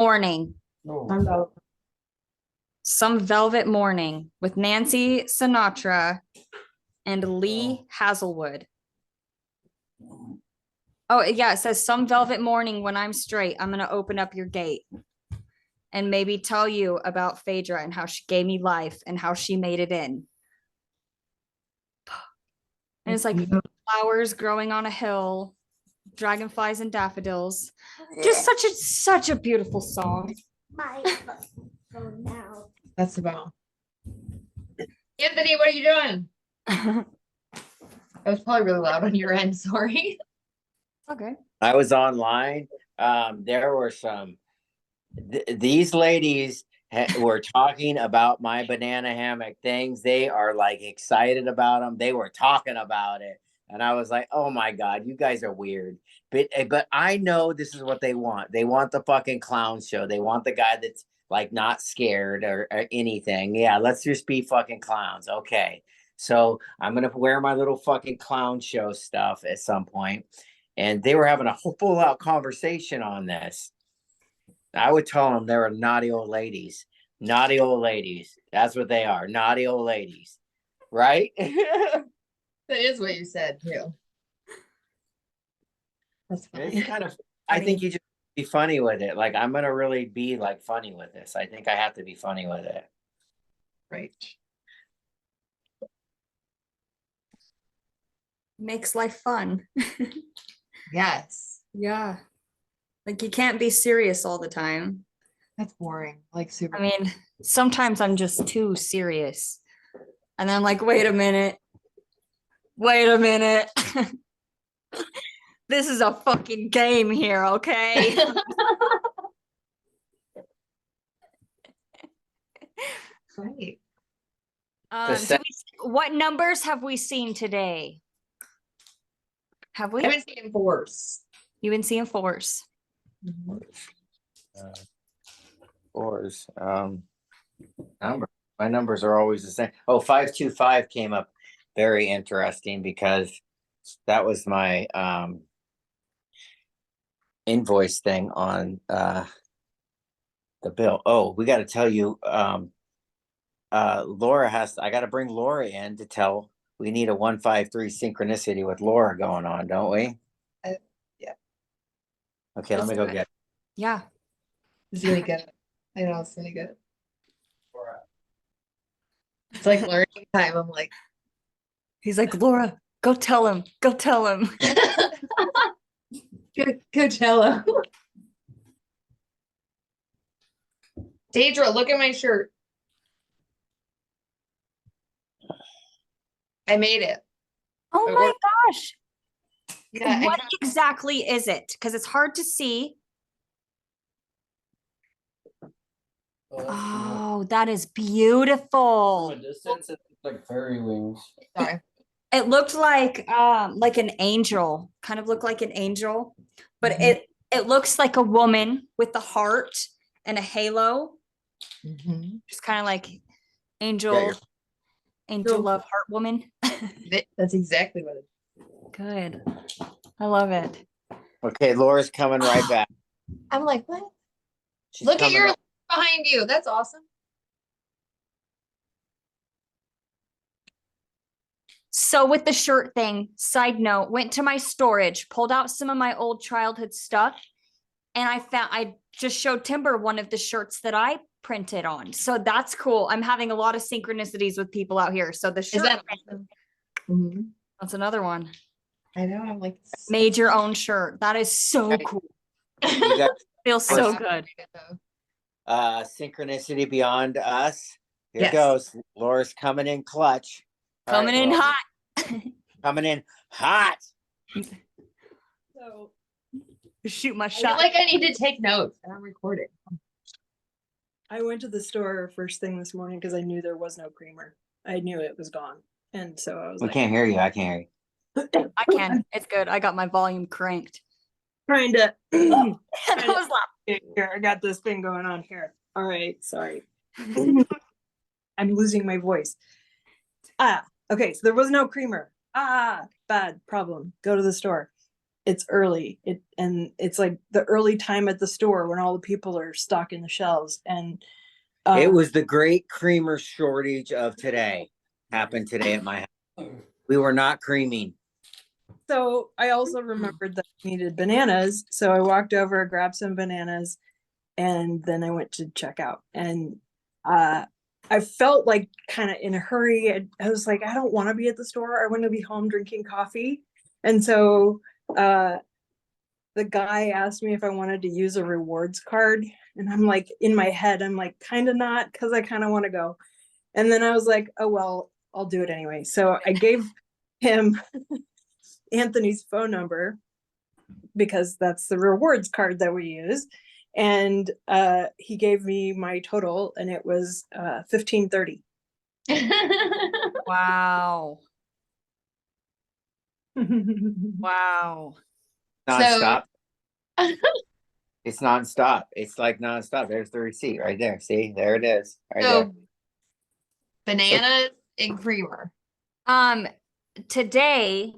Morning. Oh. Some Velvet Morning with Nancy Sinatra and Lee Hazelwood. Oh, yeah, it says Some Velvet Morning when I'm straight, I'm gonna open up your gate and maybe tell you about Phaedra and how she gave me life and how she made it in. And it's like flowers growing on a hill, dragonflies and daffodils. Just such a beautiful song. That's about. Anthony, what are you doing? That was probably really loud on your end. Sorry. Okay. I was online. There were some. These ladies were talking about my banana hammock things. They are like excited about them. They were talking about it, and I was like, "Oh my god, you guys are weird." But I know this is what they want. They want the fucking clown show. They want the guy that's like not scared or anything. Yeah, let's just be fucking clowns. Okay. So I'm gonna wear my little fucking clown show stuff at some point. And they were having a whole full out conversation on this. I would tell them they were naughty old ladies. Naughty old ladies. That's what they are. Naughty old ladies. Right? That is what you said too. That's funny. It's kind of I think you just be funny with it. Like I'm gonna really be like funny with this. I think I have to be funny with it. Right. Makes life fun. Yes. Yeah. Like you can't be serious all the time. That's boring. Like super. I mean, sometimes I'm just too serious. And then I'm like, wait a minute. Wait a minute. This is a fucking game here, okay? Right. What numbers have we seen today? Have we? I've been seeing fours. You've been seeing fours. Fours. My numbers are always the same. Oh, 525 came up very interesting because that was my invoice thing on the bill. Oh, we got to tell you, Laura I got to bring Laura in to tell. We need a 153 synchronicity with Laura going on, don't we? Yeah. Okay, let me go get it. Yeah. It's really good. I know it's really good. It's like learning time. I'm like, He's like, Laura, go tell him. Go tell him. go tell him. Daydra, look at my shirt. I made it. Oh my gosh. Yeah. What exactly is it? Because it's hard to see. Oh, that is beautiful. From a distance, it looks like fairy wings. Sorry. It looked like an angel, kind of looked like an angel, but it looks like a woman with a heart and a halo. Just kind of like angel love heart woman. That's exactly what it is. Good. I love it. Okay, Laura's coming right back. I'm like, what? She's Look at coming your right- behind you. That's awesome. So with the shirt thing, side note, went to my storage, pulled out some of my old childhood stuff, and I just showed Timber one of the shirts that I printed on. So that's cool. I'm having a lot of synchronicities with people out here. So the shirt, Is that awesome? That's another one. I know. I'm like, Made your own shirt. That is so cool. You got Feels so good. synchronicity beyond us. Here Yes. goes. Laura's coming in clutch. All Coming right, in Laura. hot. Coming in hot. So Shoot my I shot. feel like I need to take notes and I'm recording. I went to the store first thing this morning because I knew there was no creamer. I knew it was gone. And so I was We like, can't hear you. I can't hear you. I can. It's good. I got my volume cranked. trying to That was loud. here, I got this thing going on here. All right, sorry. I'm losing my voice. Okay, so there was no creamer. Bad problem. Go to the store. it's early. And it's like the early time at the store when all the people are stocking the shelves. And It was the great creamer shortage of today. Happened today at my house. We were not creaming. so I also remembered that I needed bananas. So I walked over, grabbed some bananas, and then I went to check out. And I felt like kind of in a hurry. I was like, I don't want to be at the store. I want to be home drinking coffee. And so the guy asked me if I wanted to use a rewards card. And I'm like, in my head, I'm like, kind of not, because I kind of want to go. And then I was like, oh, well, I'll do it anyway. So I gave him Anthony's phone number because that's the rewards card that we use. And he gave me my total, and it was $15.30. Wow. Wow. Nonstop. It's nonstop. It's like nonstop. There's the receipt right there. See, there it is. Right there. So bananas and creamer. Today,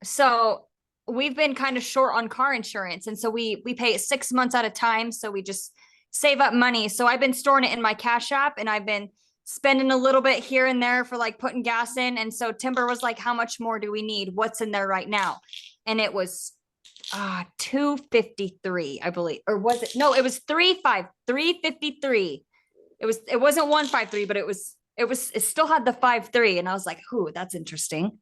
so we've been kind of short on car insurance, and so we pay it 6 months at a time, so we just save up money. So I've been storing it in my Cash App, and I've been spending a little bit here and there for like putting gas in. And so Timber was like, how much more do we need? What's in there right now? And it was 253, I believe. Or was it? No, it was 353. It wasn't 153, but it still had the 53. And I was like, ooh, that's interesting.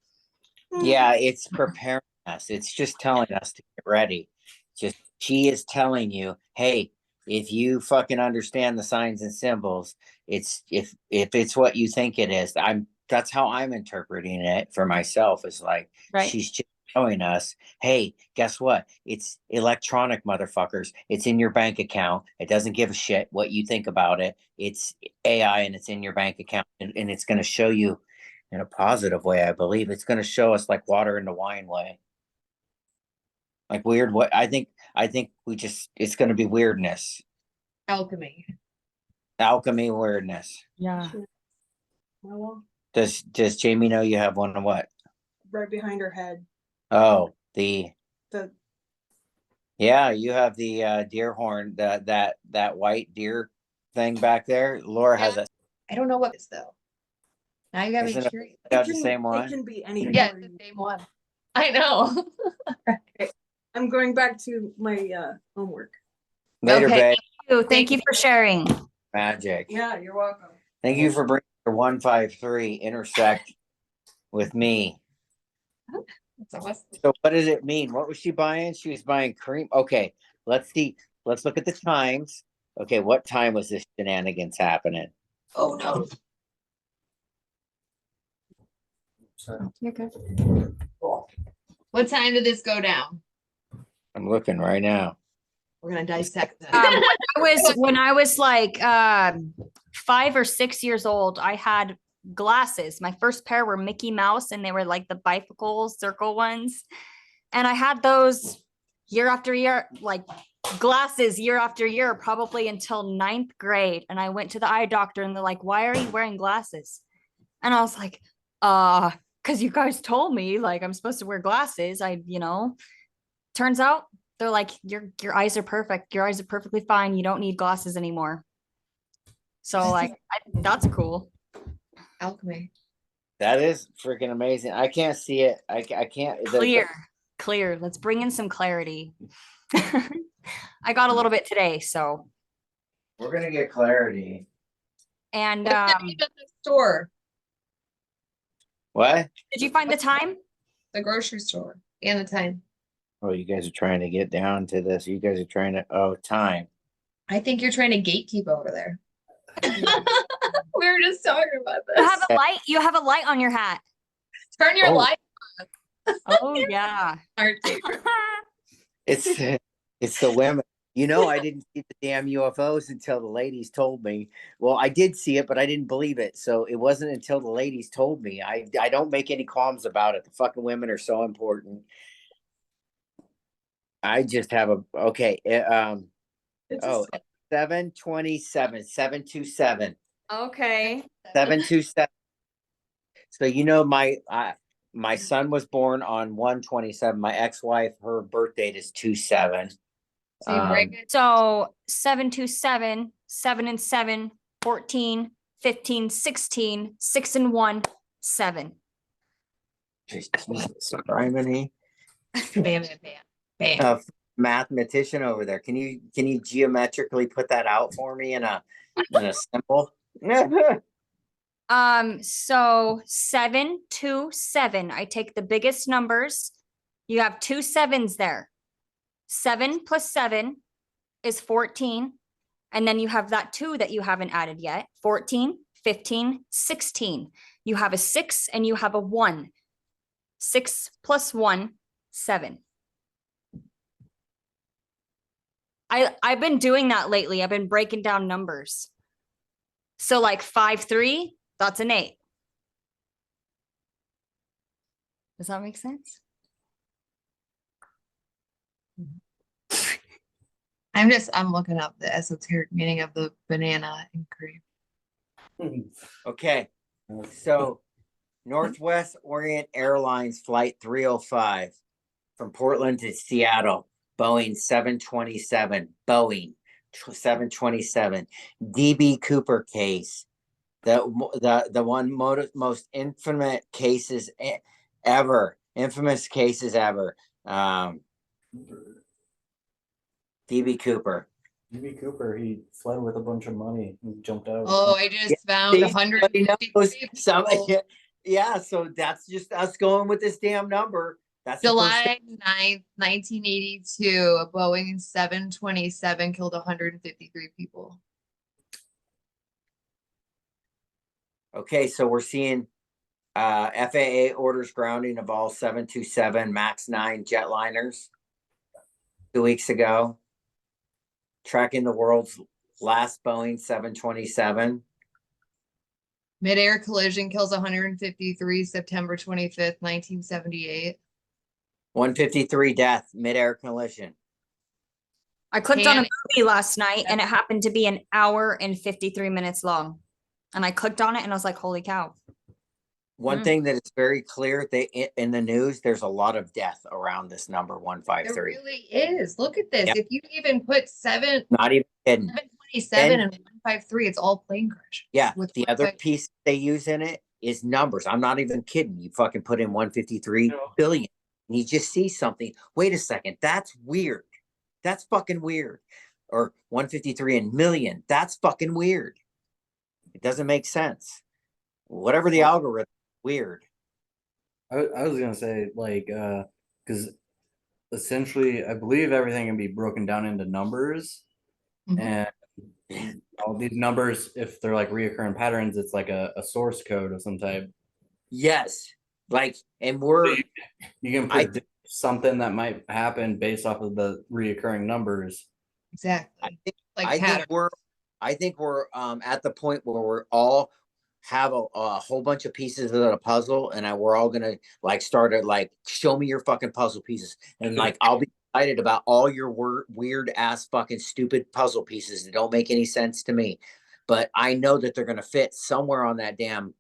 Yeah, it's preparing us. It's just telling us to get ready. Just she is telling you, hey, if you fucking understand the signs and symbols, it's if it's what you think it is. That's how I'm interpreting it for myself. Is like Right. she's just showing us, hey, guess what? It's electronic, motherfuckers. It's in your bank account. It doesn't give a shit what you think about it. It's AI and it's in your bank account, and it's going to show you in a positive way. I believe it's going to show us like water in the wine way. Like weird. What I think it's going to be weirdness, Alchemy. alchemy, weirdness. Yeah. Well, Does Jamie know you have one of what? right behind her head. Oh, The yeah, you have the deer horn, that white deer thing back there. Laura has Yeah. a. I don't know what it's though. Now you got me Isn't it- curious. That's the same It one. can be any Yeah, color it's you the same one. I know. I'm going back to my homework. Later, Okay. babe. Thank you for sharing. Magic. Yeah, you're welcome. Thank you for bringing your 153 intersect with me. That's awesome. So what does it mean? What was she buying? She was buying cream. Okay, let's see. Let's look at the times. Okay, what time was this shenanigans happening? Oh no. You're good. What time did this go down? I'm looking right now. We're gonna dissect that. When I was like 5 or 6 years old, I had glasses. My first pair were Mickey Mouse, and they were like the bifocal circle ones. And I had those year after year, like glasses year after year, probably until 9th grade. And I went to the eye doctor, and they're like, why are you wearing glasses? And I was like, because you guys told me like I'm supposed to wear glasses. Turns out they're like, your eyes are perfect. Your eyes are perfectly fine. You don't need glasses anymore. So like, that's cool. Alchemy. That is freaking amazing. I can't see it. I can't. Clear. Let's bring in some clarity. I got a little bit today, so. We're gonna get clarity. And What's the name of the store? What? did you find the time? The grocery store and the time. Oh, you guys are trying to get down to this. You guys are trying to. Oh, time. I think you're trying to gatekeep over there. We were just talking about You this. have a light. You have a light on your hat. Turn your Oh. light Oh yeah. on. It's the women. I didn't see the damn UFOs until the ladies told me. Well, I did see it, but I didn't believe it. So it wasn't until the ladies told me. I don't make any qualms about it. The fucking women are so important. I just have a okay. It's Oh, 727 727 Okay. 727. So my son was born on 1/27. My ex-wife, her birth date is 2/7. So you break Um, it. So 7 to 7, 7 and 7, 14, 15, 16, 6 and 1, 7. Jesus, Criminy. Bam, bam, bam, bam. Mathematician over there. Can you geometrically put that out for me in a symbol? So 7 to 7. I take the biggest numbers. You have 2 sevens there. 7 plus 7 is 14. And then you have that 2 that you haven't added yet. 14, 15, 16. You have a 6 and you have a 1. 6 plus 1, 7. I've been doing that lately. I've been breaking down numbers. So like 5, 3, that's an 8. Does that make sense? I'm looking up the esoteric meaning of the banana and cream. Okay. So Northwest Orient Airlines Flight 305 from Portland to Seattle, Boeing 727, Boeing 727, DB Cooper case, the one most infamous cases ever, DB Cooper. DB Cooper, he fled with a bunch of money and jumped out. Oh, I just found See, 153 people. Yeah, so that's just us going with this damn number. That's the first July 9th, 1982, a Boeing 727 killed 153 people. Okay, so we're seeing FAA orders grounding of all 727 MAX 9 jetliners 2 weeks ago. Tracking the world's last Boeing 727. Mid-air collision kills 153, September 25th, 1978. 153 death, mid-air collision. I clicked on a Panic. movie last night and it happened to be an hour and 53 minutes long. And I clicked on it and I was like, holy cow. One thing that is very clear, in the news, there's a lot of death around this number There 153. really is. Look at this. Yep. If you even put Not even kidding. 727 and 153, it's all plane crash. Yeah, With the other 153. piece they use in it is numbers. I'm not even kidding. You fucking put in 153 billion and you just see something. Wait a second, that's weird. That's fucking weird. Or 153 in million. That's fucking weird. It doesn't make sense. Whatever the algorithm, weird. I was gonna say, like, because essentially, I believe everything can be broken down into numbers, Mhm. and all these numbers, if they're like reoccurring patterns, it's like a source code of some type. Yes. Like, and we're You can predict something that might happen based off of the reoccurring numbers. Exactly. Like I pattern. think we're at the point where we're all have a whole bunch of pieces of the puzzle, and we're all gonna like start at like show me your fucking puzzle pieces, and like I'll be excited about all your weird ass fucking stupid puzzle pieces that don't make any sense to me, but I know that they're gonna fit somewhere on that damn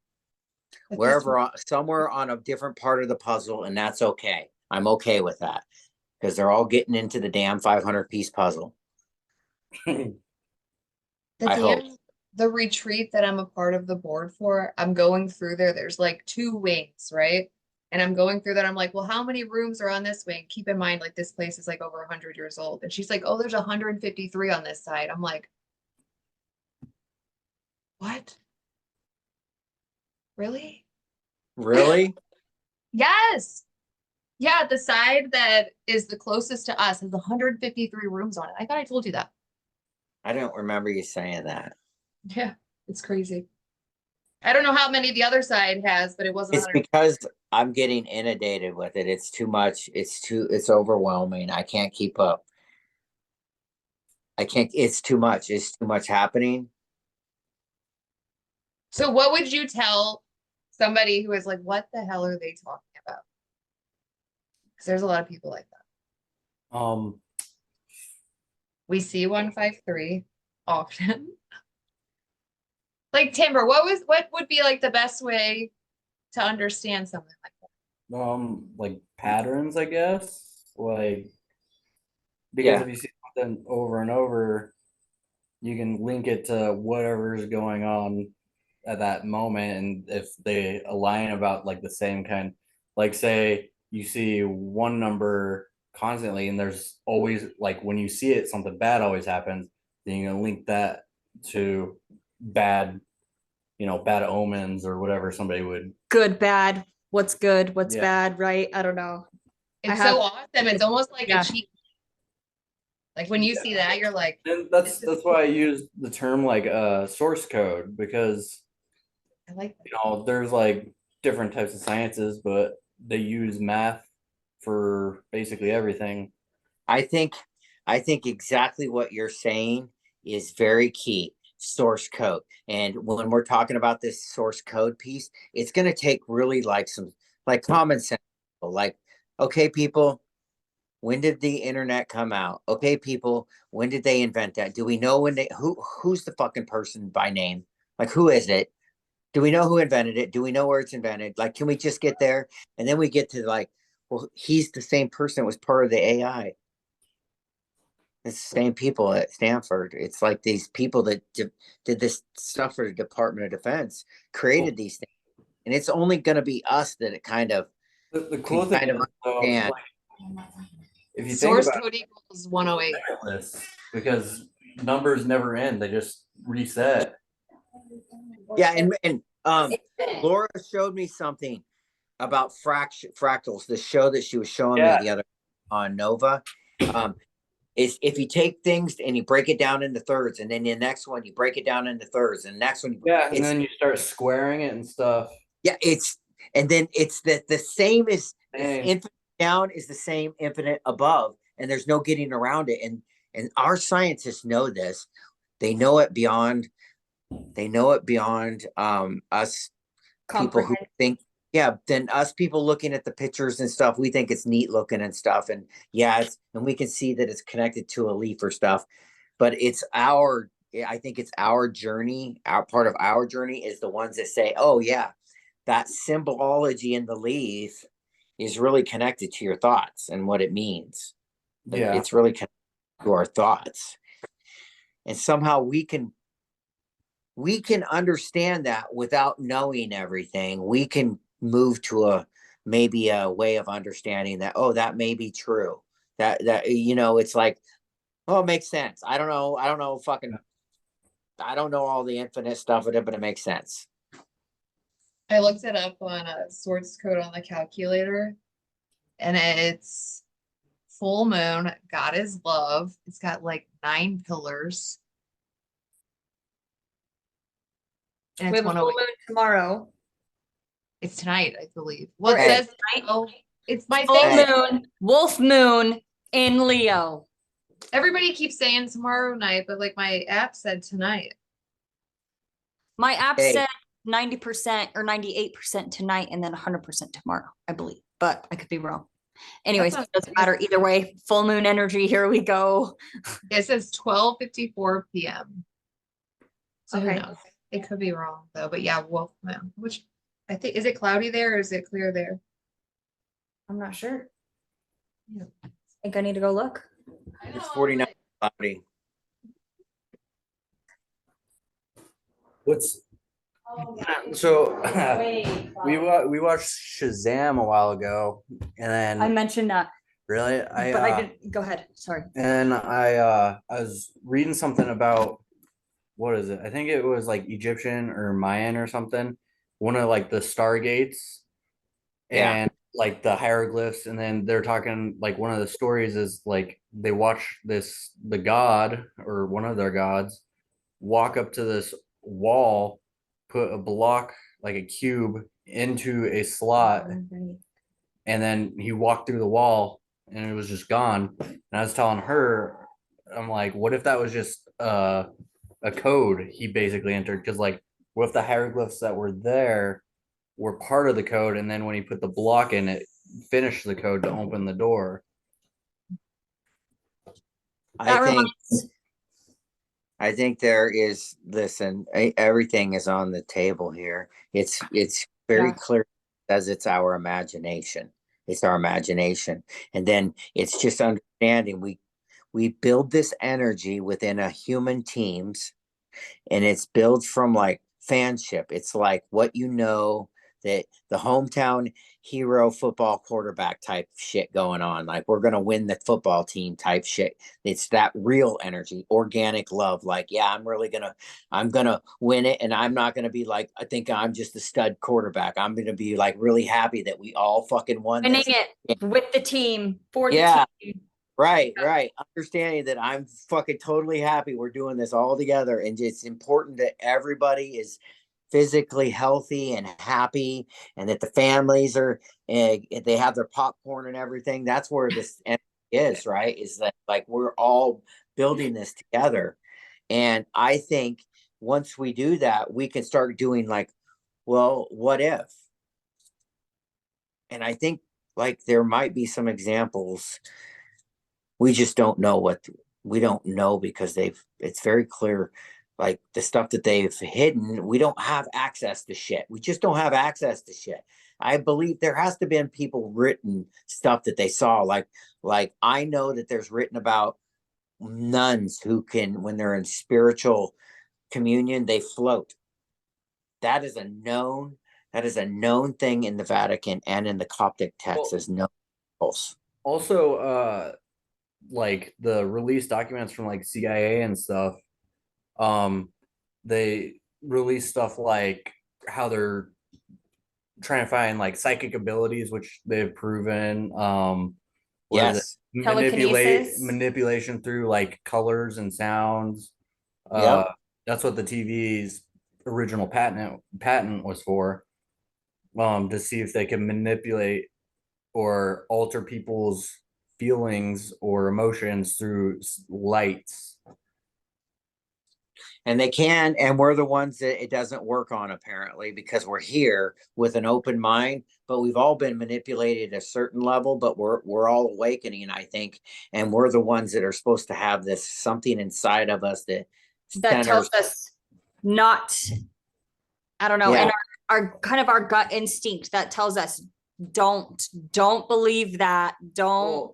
somewhere on a different part of the puzzle, and that's okay. I'm okay with that because they're all getting into the damn 500-piece puzzle. I hope. The retreat that I'm a part of the board for, I'm going through there. There's like 2 wings, right? And I'm going through that. I'm like, well, how many rooms are on this wing? Keep in mind, like this place is like over 100 years old. And she's like, oh, there's 153 on this side. I'm like, what? Really? Really? Yes. Yeah, the side that is the closest to us has 153 rooms on it. I thought I told you that. I don't remember you saying that. Yeah, it's crazy. I don't know how many the other side has, but it wasn't. It's because I'm getting inundated with it. It's too much. It's overwhelming. I can't keep up. It's too much. It's too much happening. So what would you tell somebody who is like, what the hell are they talking about? Because there's a lot of people like that. We see 153 often. Like Timber, what would be like the best way to understand something like that? like patterns, I guess. Like, because Yeah. if you see something over and over, you can link it to whatever's going on at that moment. And if they align about like the same kind, like say you see one number constantly and there's always like when you see it, something bad always happens, then you can link that to bad, bad omens or whatever somebody would. Good, bad. What's good? What's Yeah. bad? Right? I don't know. It's have- so awesome. It's almost like Yeah. a cheat. Like when you see that, you're like, And This is that's why I use the term like source code, because I like that. there's like different types of sciences, but they use math for basically everything. I think exactly what you're saying is very key. Source code. And when we're talking about this source code piece, it's going to take really like some like common sense. Like, okay, people, when did the internet come out? Okay, people, when did they invent that? Do we know when who's the fucking person by name? Like, who is it? Do we know who invented it? Do we know where it's invented? Like, can we just get there? And then we get to like, well, he's the same person that was part of the AI. It's the same people at Stanford. It's like these people that did this stuff for the Department of Defense created these things, and it's only going to be us that it kind of The can cool thing kind of is, though, understand. like, if you think Source about code equals 108. limitless, because numbers never end, they just reset. Yeah, and Laura showed me something about fractals. The show that she was showing me the other on Nova. Is if you take things and you break it down into thirds, and then the next one you break it down into thirds, and the next one, And then you start squaring it and stuff. yeah, and then it's the same as Same. infinite down is the same infinite above, and there's no getting around it. And our scientists know this. They know it beyond. They know it beyond us people who think. Yeah, then us people looking at the pictures and stuff, we think it's neat looking and stuff, and yeah, and we can see that it's connected to a leaf or stuff, but it's our. I think it's our journey. Our part of our journey is the ones that say, "Oh yeah, that symbology in the leaf is really connected to your thoughts and what it means. Yeah. It's really connected to our thoughts, and somehow we can understand that without knowing everything. We can move to maybe a way of understanding that, oh, that may be true. That it's like, oh, it makes sense. I don't know fucking I don't know all the infinite stuff of it, but it makes sense. I looked it up on a source code on the calculator, and it's full moon. God is love. It's got like 9 pillars. And We it's have a full 108. moon tomorrow. It's tonight, I believe. Well, it Hey. says, oh, it's my Full thing. moon, wolf moon in Leo. Everybody keeps saying tomorrow night, but like my app said tonight. My app Hey. said 90% or 98% tonight and then 100% tomorrow, I believe, but I could be wrong. Anyways, That's it doesn't matter either way. Full moon energy, here we go. It says 12:54 p.m. So who Okay. knows? It could be wrong though, but yeah, wolf moon. Which I think, is it cloudy there or is it clear there? I'm not sure. Yeah. I think I need to go look. It's 49 cloudy. What's so we watched Shazam a while ago, and then I mentioned that, really but I didn't. Go ahead. Sorry. and I was reading something about, what is it? I think it was like Egyptian or Mayan or something. One of like the stargates Yeah. and like the hieroglyphs, and then they're talking like one of the stories is like they watch the god or one of their gods walk up to this wall, put a block like a cube into a slot, and then he walked through the wall and it was just gone. And I was telling her, I'm like, what if that was just a code he basically entered? Because like, what if the hieroglyphs that were there were part of the code, and then when he put the block in, it finished the code to open the door? I think there is, listen, everything is on the table here. It's very clear says it's our imagination. It's our imagination. And then it's just understanding we build this energy within a human teams, and it's built from like fanship. It's like what you know, that the hometown hero football quarterback type shit going on. Like we're gonna win the football team type shit. It's that real energy, organic love. Like, yeah, I'm gonna win it, and I'm not gonna be like, I think I'm just a stud quarterback. I'm gonna be like really happy that we all fucking won Winning this. it with the team, for the Yeah. team. Right, right. Understanding that I'm fucking totally happy we're doing this all together, and it's important that everybody is physically healthy and happy, and that the families are, they have their popcorn and everything. That's where this energy is, right? Is that like we're all building this together, and I think once we do that, we can start doing like, well, what if? And I think like there might be some examples. We just don't know we don't know because it's very clear, like the stuff that they've hidden, we don't have access to shit. We just don't have access to shit. I believe there has to been people written stuff that they saw. Like I know that there's written about nuns who can, when they're in spiritual communion, they float. That is a known thing in the Vatican and in the Coptic text as known. Also, like the released documents from like CIA and stuff, they release stuff like how they're trying to find like psychic abilities, which they've proven. What is it? Telekinesis. Manipulation through like colors and sounds. Yep. That's what the TV's original patent was for. To see if they can manipulate or alter people's feelings or emotions through lights. And they can, and we're the ones that it doesn't work on, apparently, because we're here with an open mind, but we've all been manipulated at a certain level, but we're all awakening, I think, and we're the ones that are supposed to have this something inside of us that Tells us not, I don't know, Yeah. and our kind of our gut instinct that tells us don't believe that, don't.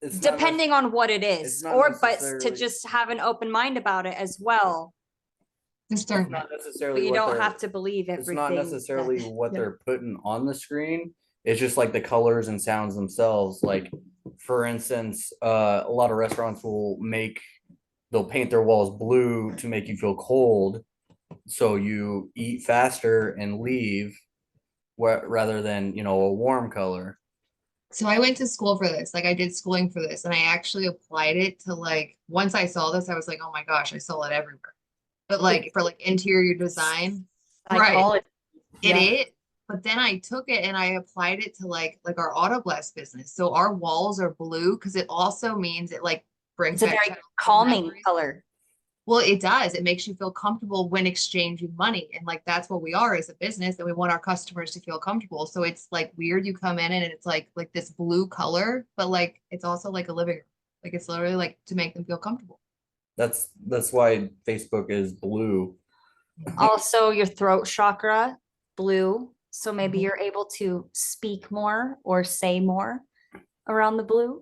Well, Depending on what it is, but to necessarily- just have an open mind about it as well. This It's turn. not But necessarily you what don't they're- have to believe everything. It's not necessarily what Yeah. they're putting on the screen. It's just like the colors and sounds themselves. Like, for instance, a lot of restaurants they'll paint their walls blue to make you feel cold, so you eat faster and leave, rather than a warm color. So I went to school for this. Like I did schooling for this, and I actually applied it to like once I saw this, I was like, oh my gosh, I saw it everywhere. But like for like interior design, Psychology. it Yeah. is. But then I took it and I applied it to like our auto blast business. So our walls are blue because it also means it like brings It's a back very childhood calming memories. color. Well, it does. It makes you feel comfortable when exchanging money. And like that's what we are as a business, and we want our customers to feel comfortable. So it's like weird you come in and it's like this blue color, but like it's also like a living room. Like it's literally like to make them feel comfortable. That's why Facebook is blue. Also, your throat chakra, blue. So maybe Mhm. you're able to speak more or say more around the blue.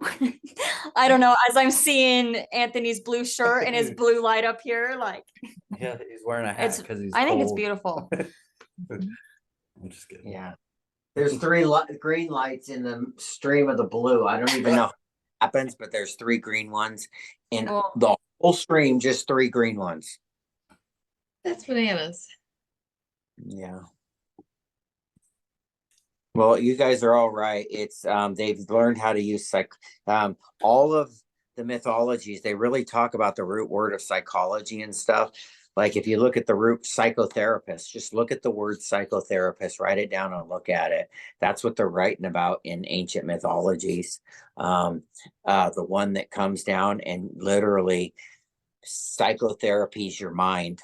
I don't know. As I'm seeing Anthony's blue shirt and his blue light up here, like Yeah, he's wearing a hat it's. because he's I think it's cold. beautiful. I'm just kidding. Yeah. There's three green lights in the stream of the blue. I don't even know how it happens, but there's three green ones in Well- the whole stream, just three green ones. That's bananas. Yeah. Well, you guys are all right. It's they've learned how to use all of the mythologies. They really talk about the root word of psychology and stuff. Like if you look at the root psychotherapist, just look at the word psychotherapist, write it down and look at it. That's what they're writing about in ancient mythologies. The one that comes down and literally psychotherapies your mind.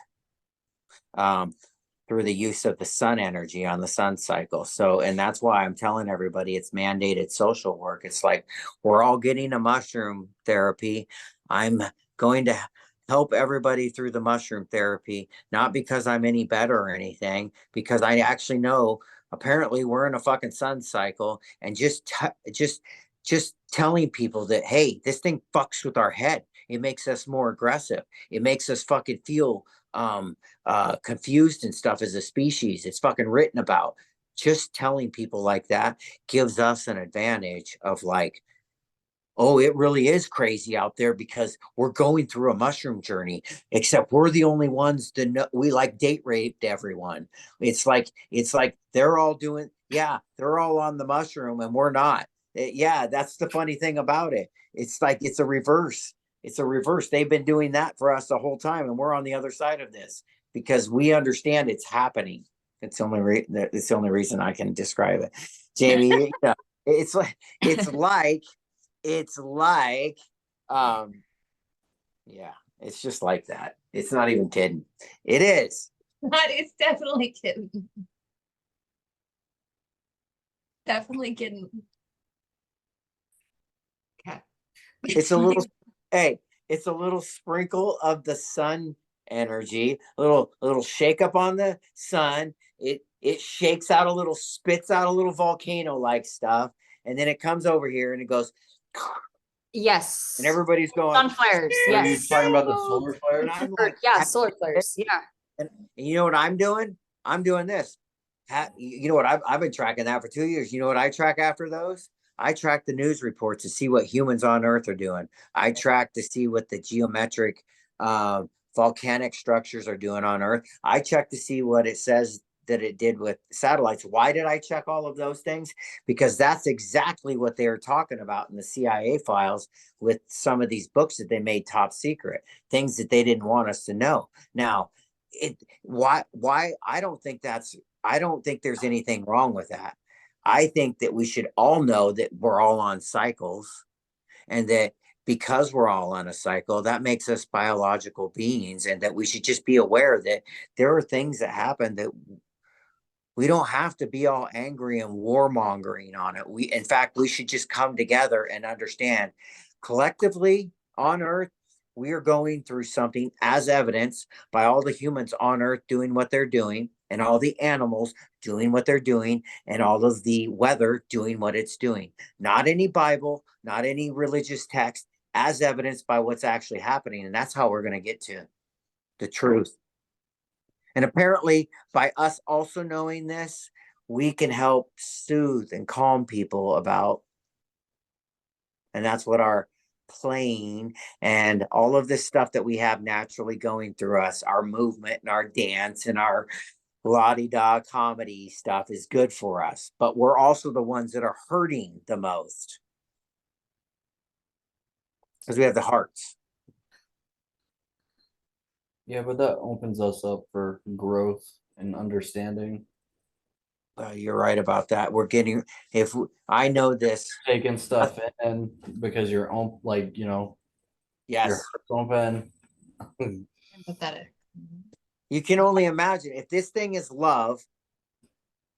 Through the use of the sun energy on the sun cycle. So, and that's why I'm telling everybody it's mandated social work. It's like we're all getting a mushroom therapy. I'm going to help everybody through the mushroom therapy, not because I'm any better or anything, because I actually know apparently we're in a fucking sun cycle, and just telling people that, hey, this thing fucks with our head. It makes us more aggressive. It makes us fucking feel confused and stuff as a species. It's fucking written about. Just telling people like that gives us an advantage of like, oh, it really is crazy out there because we're going through a mushroom journey, except we're the only ones that know. We like date raped everyone. It's like they're all doing, yeah, they're all on the mushroom and we're not. Yeah, that's the funny thing about it. It's like it's a reverse. It's a reverse. They've been doing that for us the whole time, and we're on the other side of this because we understand it's happening. It's the only reason I can describe it. Jamie, it's like it's like it's like yeah, it's just like that. It's not even kidding. It is. It's definitely kidding. Definitely kidding. Okay. It's a little hey, it's a little sprinkle of the sun energy, a little shake up on the sun. It shakes out a little, spits out a little volcano like stuff, and then it comes over here and it goes, Yes. and everybody's going, Sun flares. Are you Yes. talking about the solar flares? and I'm Or, like, yeah, solar flares. Yeah. and you know what I'm doing? I'm doing this. You know what? I've been tracking that for 2 years. You know what I track after those? I track the news reports to see what humans on Earth are doing. I track to see what the geometric volcanic structures are doing on Earth. I check to see what it says that it did with satellites. Why did I check all of those things? Because that's exactly what they were talking about in the CIA files with some of these books that they made top secret, things that they didn't want us to know. Now, why I don't think there's anything wrong with that. I think that we should all know that we're all on cycles, and that because we're all on a cycle, that makes us biological beings, and that we should just be aware that there are things that happen that we don't have to be all angry and warmongering on it. In fact, we should just come together and understand collectively on Earth, we are going through something as evidenced by all the humans on Earth doing what they're doing, and all the animals doing what they're doing, and all of the weather doing what it's doing. Not any Bible, not any religious text, as evidenced by what's actually happening. And that's how we're going to get to the truth. And apparently, by us also knowing this, we can help soothe and calm people about. And that's what our playing and all of this stuff that we have naturally going through us, our movement and our dance and our la-di-da comedy stuff is good for us. But we're also the ones that are hurting the most because we have the hearts. Yeah, but that opens us up for growth and understanding. You're right about that. We're getting, I know this. Taking stuff in because you're own, like, your Yes. heart's open. Empathetic. You can only imagine if this thing is love,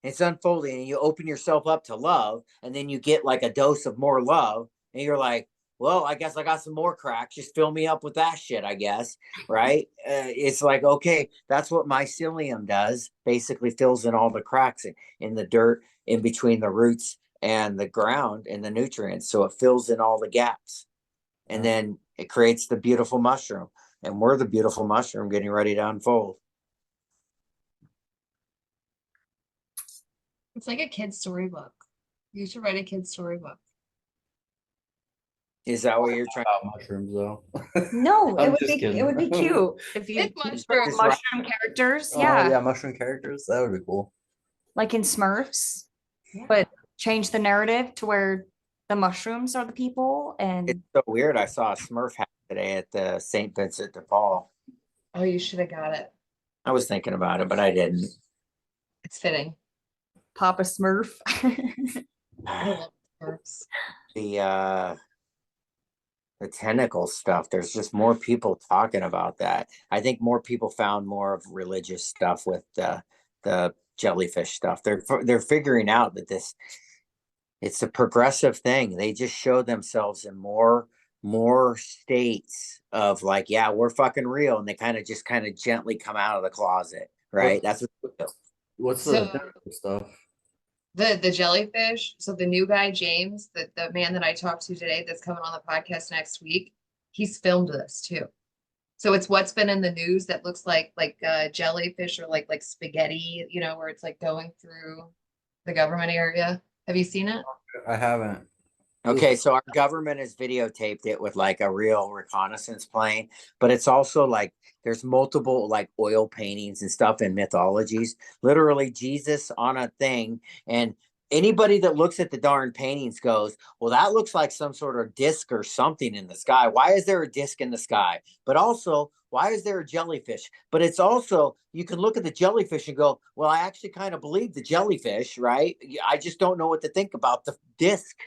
it's unfolding, and you open yourself up to love, and then you get like a dose of more love, and you're like, well, I guess I got some more cracks. Just fill me up with that shit, I guess. Right? It's like, okay, that's what mycelium does. Basically fills in all the cracks in the dirt in between the roots and the ground and the nutrients. So it fills in all the gaps. And then it creates the beautiful mushroom. And we're the beautiful mushroom getting ready to unfold. It's like a kid's storybook. You should write a kid's storybook. Is that what you're trying? About mushrooms, though. No, I'm it would just be kidding. it would be cute if you With put mushrooms. mushroom characters. Oh, Yeah. yeah, mushroom characters. That would be cool. Like in Smurfs, Yeah. but change the narrative to where the mushrooms are the people. And It's so weird. I saw a Smurf hat today at the St. Vincent de Paul. Oh, you should have got it. I was thinking about it, but I didn't. It's fitting. Papa Smurf. I love Smurfs. The tentacle stuff, there's just more people talking about that. I think more people found more of religious stuff with the jellyfish stuff. They're figuring out that it's a progressive thing. They just show themselves in more states of like, yeah, we're fucking real, and they kind of gently come out of the closet, right? That's what What's So- the tentacle stuff? The jellyfish. So the new guy, James, the man that I talked to today that's coming on the podcast next week, he's filmed this too. So it's what's been in the news that looks like jellyfish or like spaghetti, you know, where it's like going through the government area. Have you seen it? I haven't. Okay, so our government has videotaped it with like a real reconnaissance plane, but it's also like there's multiple like oil paintings and stuff in mythologies. Literally Jesus on a thing, and anybody that looks at the darn paintings goes, "Well, that looks like some sort of disc or something in the sky. Why is there a disc in the sky?" But also, why is there a jellyfish? But it's also, you can look at the jellyfish and go, "Well, I actually kind of believe the jellyfish, right? I just don't know what to think about the disc."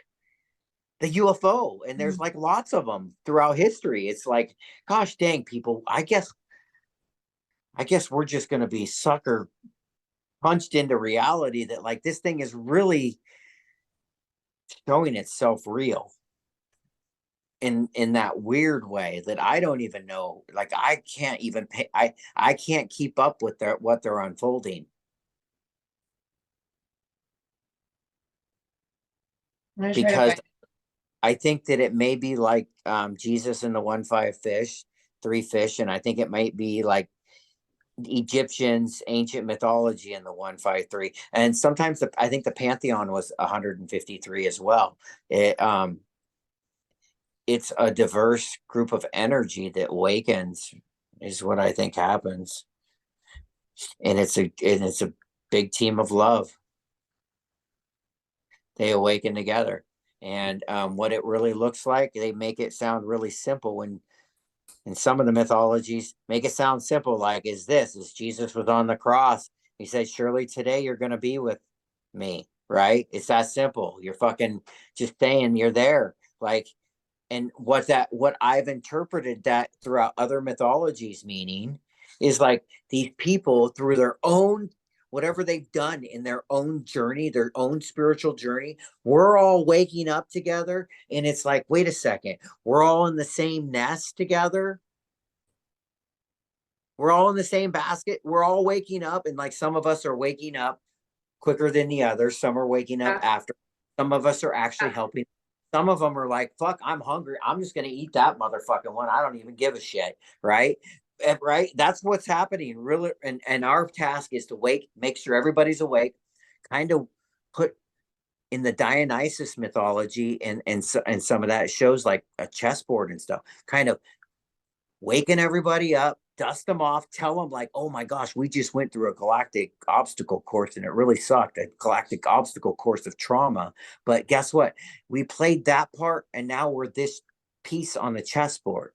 The UFO, and there's like lots of them throughout history. It's like, gosh dang, people, I guess we're just going to be sucker punched into reality that like this thing is really showing itself real in that weird way that I don't even know, like I can't even pay, I can't keep up with what they're unfolding. I'm gonna try to Because find I think that it may be like Jesus and the 1-5 fish, 3 fish, and I think it might be like Egyptians, ancient mythology, and the 153. And sometimes I think the pantheon was 153 as well. It's a diverse group of energy that awakens, is what I think happens, and it's a big team of love. They awaken together, and what it really looks like, they make it sound really simple. When in some of the mythologies make it sound simple, like is Jesus was on the cross, he said, surely today you're going to be with me, right? It's that simple. You're fucking just saying you're there, like. And what I've interpreted that throughout other mythologies meaning is like these people through their own, whatever they've done in their own journey, their own spiritual journey, we're all waking up together, and it's like, wait a second, we're all in the same nest together, we're all in the same basket, we're all waking up, and like some of us are waking up quicker than the others, some are waking up after, some of us are actually helping. Some of them are like, fuck, I'm hungry, I'm just gonna eat that motherfucking one, I don't even give a shit, right? Right, that's what's happening really. And our task is to make sure everybody's awake, kind of put in the Dionysus mythology, and some of that shows like a chessboard and stuff, kind of waking everybody up, dust them off, tell them like, oh my gosh, we just went through a galactic obstacle course and it really sucked, a galactic obstacle course of trauma. But guess what? We played that part, and now we're this piece on the chessboard.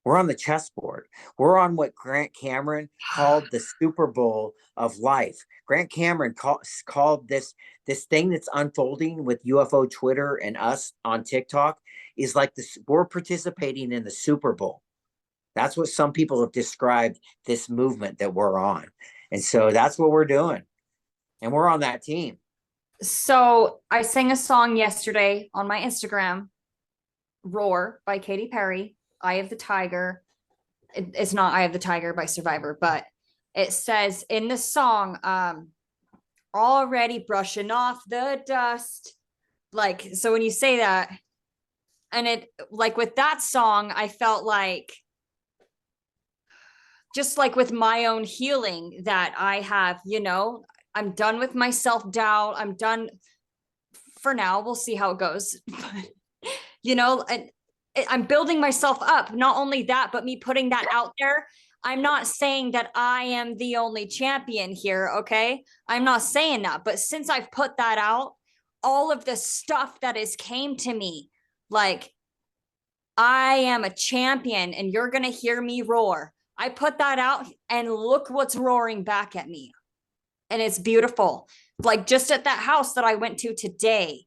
We're on the chessboard. We're on what Grant Cameron called the Super Bowl of life. Grant Cameron called this thing that's unfolding with UFO Twitter and us on TikTok is like this. We're participating in the Super Bowl. That's what some people have described this movement that we're on. And so that's what we're doing. And we're on that team. So I sang a song yesterday on my Instagram, Roar by Katy Perry, Eye of the Tiger. It's not Eye of the Tiger by Survivor, but it says in the song, already brushing off the dust. Like, so when you say that, and it like with that song, I felt like just like with my own healing that I have, I'm done with my self-doubt. I'm done for now. We'll see how it goes. I'm building myself up. Not only that, but me putting that out there. I'm not saying that I am the only champion here, okay? I'm not saying that. But since I've put that out, all of the stuff that has came to me, like, I am a champion and you're going to hear me roar. I put that out and look what's roaring back at me. And it's beautiful. Like just at that house that I went to today.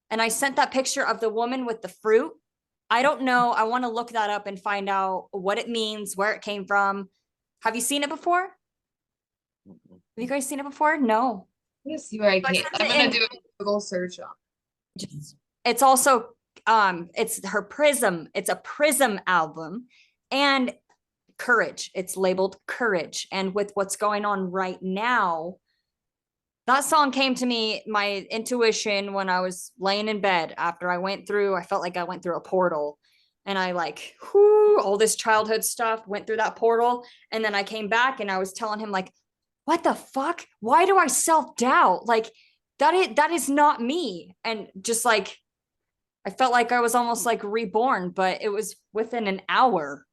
And I sent that picture of the woman with the fruit. I don't know. I want to look that up and find out what it means, where it came from. Have you seen it before? Have you guys seen it before? No. Yes, you I can't. I'm gonna do a Google search on. It's also it's her Prism. It's a Prism album, and Courage. It's labeled Courage. And with what's going on right now, That song came to me, my intuition, when I was laying in bed after I felt like I went through a portal, and I like, whoo, all this childhood stuff went through that portal. And then I came back and I was telling him, like, what the fuck? Why do I self-doubt? Like, that is not me. And just like, I felt like I was almost like reborn, but it was within an hour.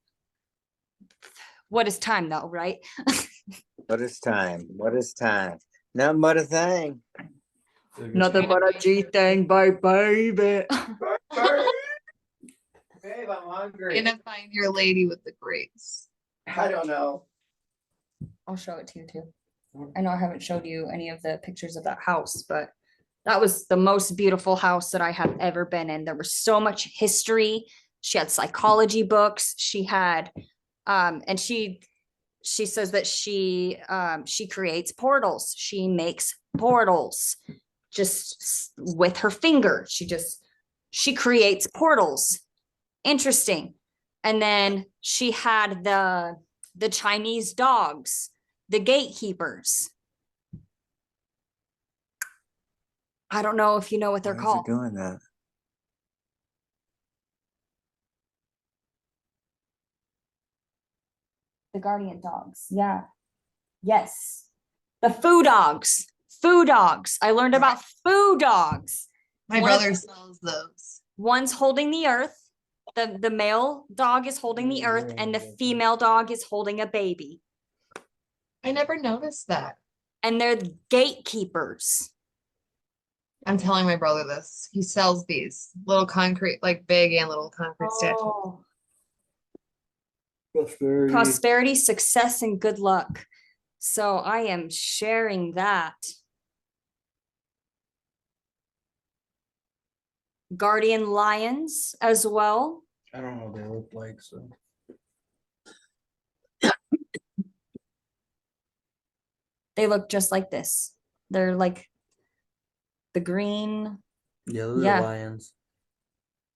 What is time though, right? What is time? What is time? Nothing but a thing. Nothing but a G thing, bye, baby. Babe, I'm hungry. Gonna find your lady with the grapes. I don't know. I'll show it to you too. I know I haven't showed you any of the pictures of that house, but that was the most beautiful house that I have ever been in. There was so much history. She had psychology books. She had, and she says that she creates portals. She makes portals just with her finger. She creates portals. Interesting. And then she had the Chinese dogs, the gatekeepers. I don't know if you know what they're Why is called. it doing that? The guardian dogs. Yeah. Yes. The foo dogs. Foo dogs. I learned about foo dogs. My One of- brother sells those. One's holding the earth. The male dog is holding the earth, and the female dog is holding a baby. I never noticed that. And they're the gatekeepers. I'm telling my brother this. He sells these little concrete, like big and little concrete statues. Oh. Prosperity. Prosperity, success, and good luck. So I am sharing that. Guardian lions as well. I don't know what they look like, so They look just like this. They're like the green. yeah, those Yeah. are lions.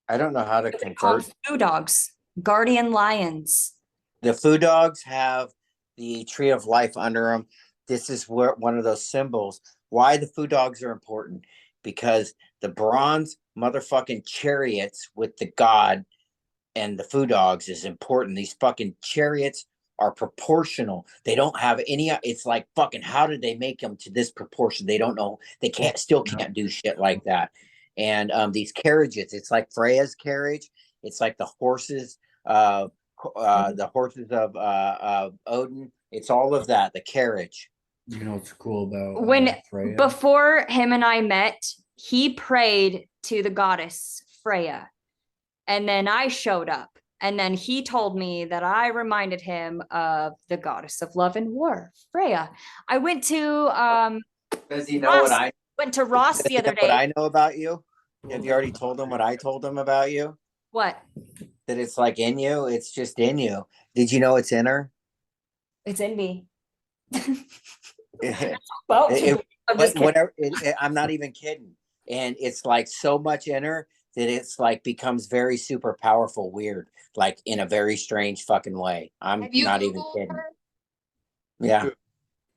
I don't know how to They're called convert. foo dogs. Guardian lions. The food dogs have the tree of life under them. This is where one of those symbols. Why the food dogs are important? Because the bronze motherfucking chariots with the god and the food dogs is important. These fucking chariots are proportional. They don't have any. It's like fucking. How did they make them to this proportion? They don't know. They can't do shit like that. And these carriages, it's like Freya's carriage. It's like the horses. The horses of Odin. It's all of that. The carriage. You know what's cool about When Freya? before him and I met, he prayed to the goddess Freya. And then I showed up. And then he told me that I reminded him of the goddess of love and war, Freya. I went to Does he know Ross, what I? Ross Does the he other know what day. I know about you? Have you already told him what I told him about you? What? That it's like in you. It's just in you. Did you know it's in her? It's in me. It- Well, I'm just kidding. whatever. I'm not even kidding. And it's like so much in her that it's like becomes very super powerful, weird, like in a very strange fucking way. I'm Have you not even Googled kidding. her? Yeah.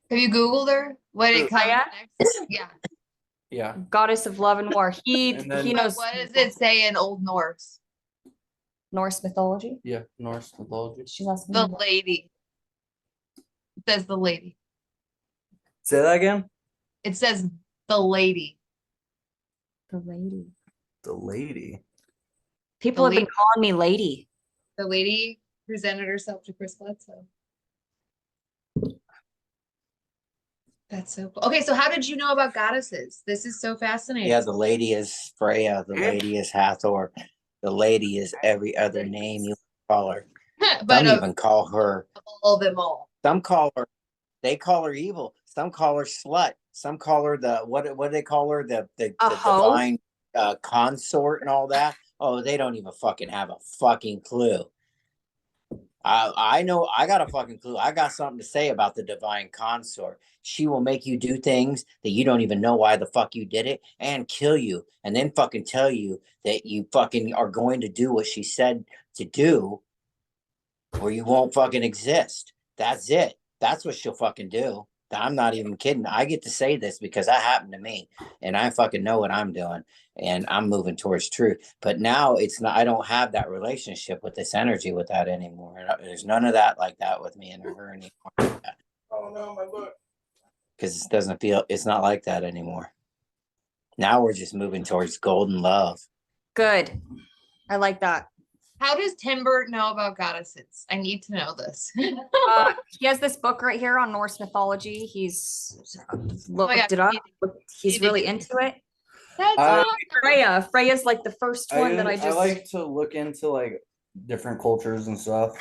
Have you Googled her? What it comes Freya? next? Yeah. Yeah. Goddess of love and war. And then- He knows What does it say in Old Norse? Norse mythology. Yeah. Norse mythology. She loves The me. lady. It says the lady. Say that again. It says the lady. The lady. The lady. People have been calling me lady. The lady presented herself to Chris Bledsoe. That's so cool. Okay, so how did you know about goddesses? This is so fascinating. Yeah, the lady is Freya. The lady is Hathor. The lady is every other name you call her. But Some even call her. all them all. Some call her. They call her evil. Some call her slut. Some call her the what do they call her? The hoe? divine consort and all that. Oh, they don't even fucking have a fucking clue. I know I got a fucking clue. I got something to say about the divine consort. She will make you do things that you don't even know why the fuck you did it and kill you and then fucking tell you that you fucking are going to do what she said to do or you won't fucking exist. That's it. That's what she'll fucking do. I'm not even kidding. I get to say this because that happened to me, and I fucking know what I'm doing, and I'm moving towards truth. But now it's not. I don't have that relationship with this energy with that anymore. There's none of that like that with me and her anymore. Oh no, my book. Because it doesn't feel. It's not like that anymore. Now we're just moving towards golden love. Good. I like that. How does Timber know about goddesses? I need to know this. He has this book right here on Norse mythology. He's looked yeah, it up. he He's did really give me- into it. That's Uh, awesome. Freya's like the first one that I I just like to look into like different cultures and stuff.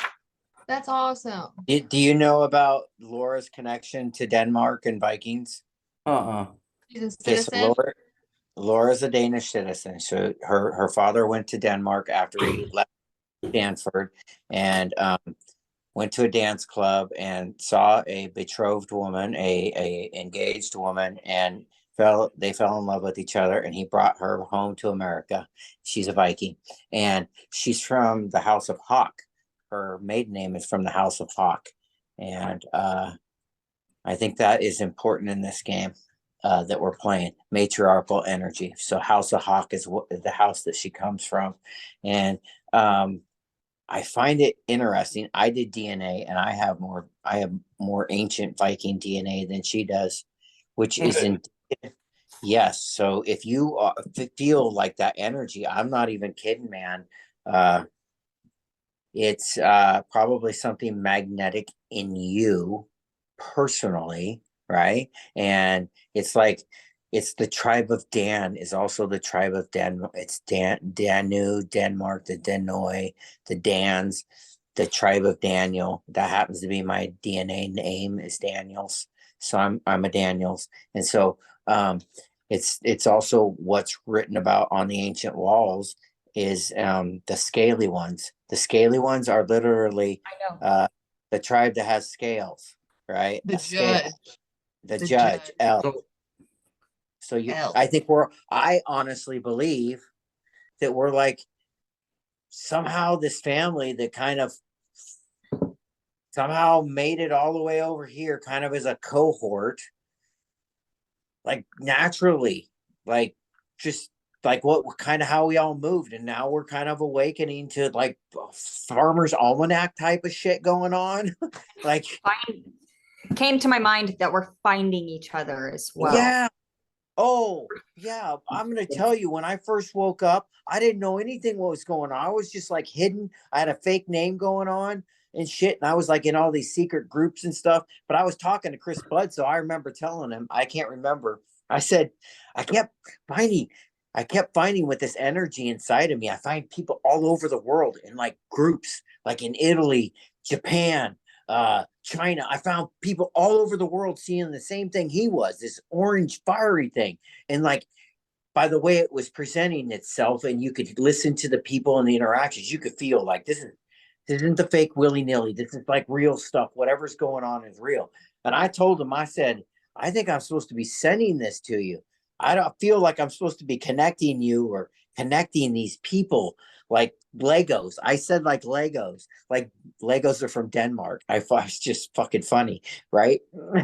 That's awesome. Do you know about Laura's connection to Denmark and Vikings? She's a Okay, so citizen. Laura's a Danish citizen. So her father went to Denmark after he left Stanford, and went to a dance club and saw a betrothed woman, a engaged woman, and they fell in love with each other. And he brought her home to America. She's a Viking, and she's from the House of Hawk. Her maiden name is from the House of Hawk, and I think that is important in this game. That we're playing matriarchal energy. So House of Hawk is the house that she comes from, and I find it interesting. I did DNA, and I have more ancient Viking DNA than she does, which is in yes. So if you feel like that energy, I'm not even kidding, man. It's probably something magnetic in you personally, right? And it's like it's the tribe of Dan is also the tribe of Dan. It's Danu, Denmark, the Danoi, the Dans, the tribe of Daniel. That happens to be my DNA name is Daniels. So I'm a Daniels. And so it's also what's written about on the ancient walls is the scaly ones. The scaly ones are literally I know. the tribe that has scales, right? The A scale. judge. The The judge, judge. L. So So L. I think I honestly believe that we're like somehow this family that kind of somehow made it all the way over here, kind of as a cohort, like naturally, like just like what kind of how we all moved. And now we're kind of awakening to like farmer's almanac type of shit going on. Like, came to my mind that we're finding each other as well. yeah. Oh, yeah. I'm going to tell you, when I first woke up, I didn't know anything what was going on. I was just like hidden. I had a fake name going on and shit. And I was like in all these secret groups and stuff. But I was talking to Chris Budd. So I remember telling him, I can't remember. I said, I kept finding with this energy inside of me. I find people all over the world in like groups, like in Italy, Japan, China. I found people all over the world seeing the same thing he was, this orange fiery thing. And like by the way it was presenting itself, and you could listen to the people and the interactions, you could feel like this isn't the fake willy-nilly. This is like real stuff. Whatever's going on is real. And I told him, I said, I think I'm supposed to be sending this to you. I don't feel like I'm supposed to be connecting you or connecting these people like Legos. I said like Legos are from Denmark. I thought it's just fucking funny, right?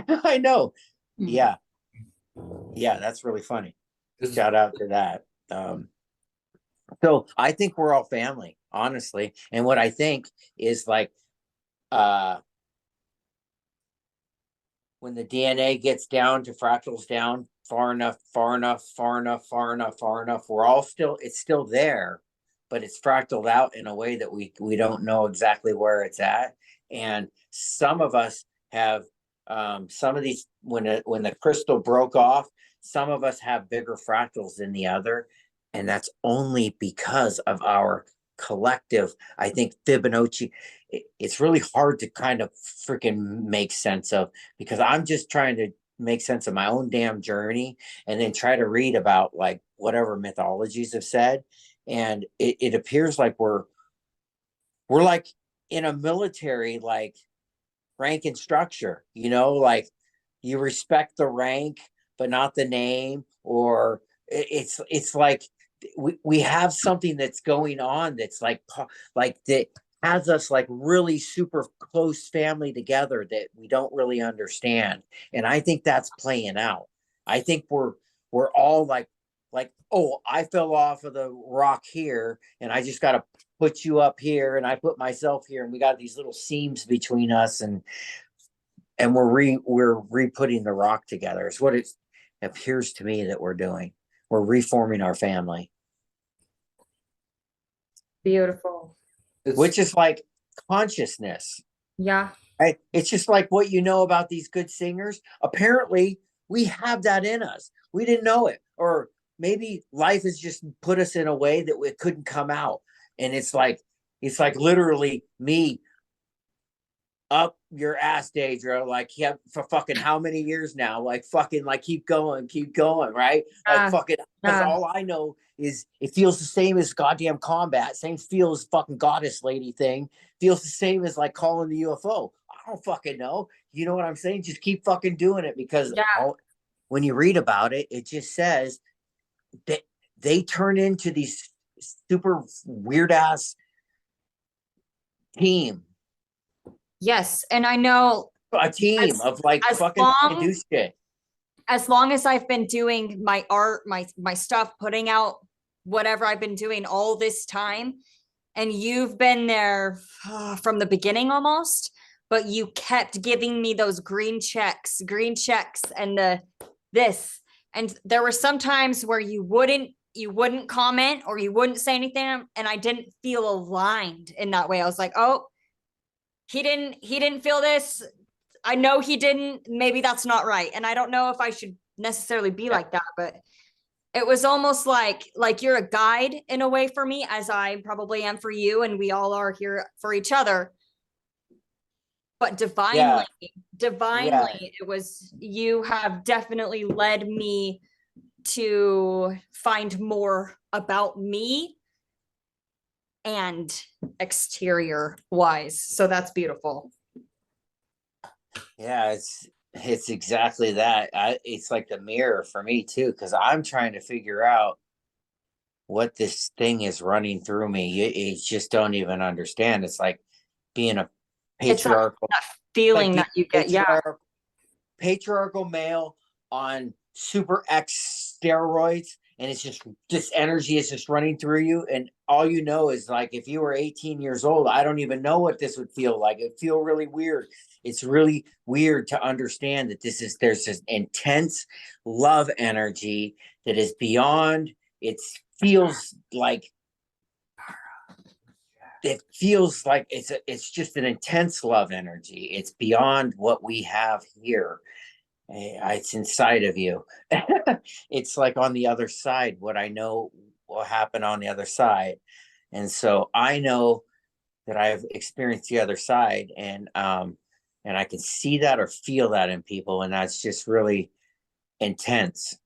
I know. Yeah. Yeah, that's really funny. Shout out to that. So I think we're all family, honestly. And what I think is like when the DNA gets down to fractals down far enough, we're all it's still there, but it's fractaled out in a way that we don't know exactly where it's at. And some of us have some of these when the crystal broke off, some of us have bigger fractals than the other, and that's only because of our collective, I think Fibonacci. It's really hard to kind of freaking make sense of, because I'm just trying to make sense of my own damn journey and then try to read about like whatever mythologies have said. And it appears like we're like in a military like rank and structure, like you respect the rank but not the name, or it's like we have something that's going on that's like that has us like really super close family together that we don't really understand. And I think that's playing out. I think we're all like, oh, I fell off of the rock here and I just got to put you up here and I put myself here and we got these little seams between us and we're re-putting the rock together. It's what it appears to me that we're doing. We're reforming our family. Beautiful. Which is like consciousness. Yeah. Right? It's just like what you know about these good singers. Apparently, we have that in us. We didn't know it, or maybe life has just put us in a way that it couldn't come out. And it's like literally me up your ass, Daydra. Like, yeah, for fucking how many years now? Like, fucking, like, keep going, right? Like, fucking, because all I know is it feels the same as goddamn combat. Same feels fucking goddess lady thing. Feels the same as like calling the UFO. I don't fucking know. You know what I'm saying? Just keep fucking doing it because when you read about it, it just says that they turn into these super weird ass team. Yes. And I know A team of like fucking do shit. As long as I've been doing my art, my stuff, putting out whatever I've been doing all this time, and you've been there from the beginning almost, but you kept giving me those green checks and this. And there were some times where you wouldn't comment or you wouldn't say anything, and I didn't feel aligned in that way. I was like, oh, he didn't feel this. I know he didn't. Maybe that's not right. And I don't know if I should necessarily be like that, but it was almost like you're a guide in a way for me, as I probably am for you, and we all are here for each other. But divinely, it was, you have definitely led me to find more about me and exterior wise. So that's beautiful. Yeah, it's exactly that. It's like the mirror for me too, because I'm trying to figure out what this thing is running through me. You just don't even understand. It's like being a patriarchal feeling that you get. Patriarchal male on super X steroids, and it's just this energy is just running through you, and all you know is like, if you were 18 years old, I don't even know what this would feel like. It'd feel really weird. It's really weird to understand that there's this intense love energy that is beyond. It feels like it's just an intense love energy. It's beyond what we have here. It's inside of you. It's like on the other side, what I know will happen on the other side. And so I know that I've experienced the other side, and I can see that or feel that in people, and that's just really intense.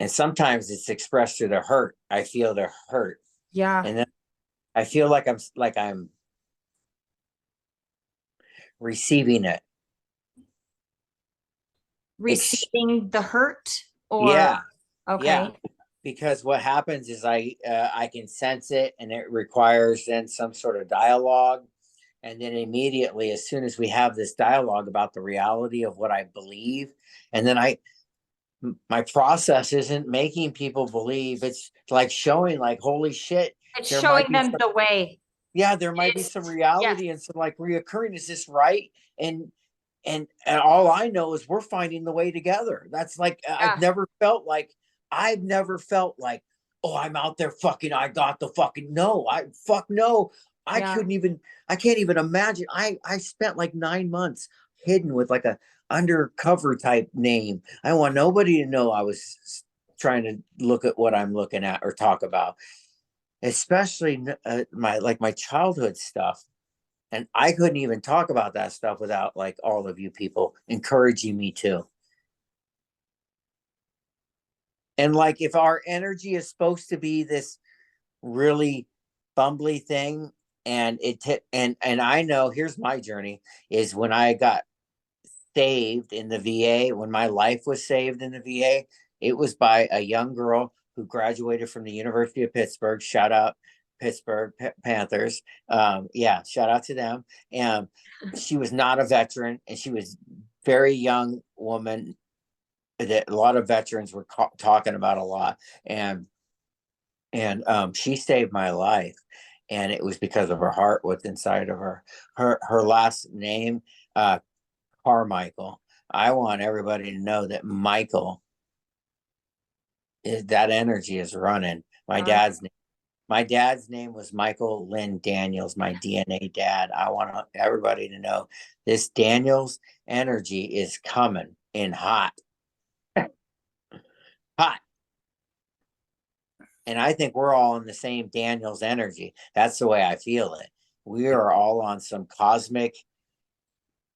And sometimes it's expressed through the hurt. I feel the hurt. Yeah. And then I feel like I'm receiving it. Receiving the hurt, or okay. Yeah. Because what happens is I can sense it, and it requires then some sort of dialogue. And then immediately, as soon as we have this dialogue about the reality of what I believe, and then my process isn't making people believe. It's like showing, like, holy shit. It's showing them the way. Yeah, there might be some reality and some like reoccurring. Is this right? And all I know is we're finding the way together. That's like, I've never felt like, oh, I'm out there fucking, I got the fucking, no. I can't even imagine. I spent like 9 months hidden with like a undercover type name. I want nobody to know I was trying to look at what I'm looking at or talk about, especially my childhood stuff. And I couldn't even talk about that stuff without like all of you people encouraging me to. And like, if our energy is supposed to be this really bumbly thing, and and I know, here's my journey, is when I got saved in the VA, when my life was saved in the VA, it was by a young girl who graduated from the University of Pittsburgh. Shout out Pittsburgh Panthers. Yeah, shout out to them. And she was not a veteran, and she was very young woman that a lot of veterans were talking about a lot. And she saved my life, and it was because of her heart, what's inside of her. Her last name, Carmichael. I want everybody to know that Michael is, that energy is running. My dad's name was Michael Lynn Daniels, my DNA dad. I want everybody to know this Daniels energy is coming in hot. Hot. And I think we're all in the same Daniels energy. That's the way I feel it. We are all on some cosmic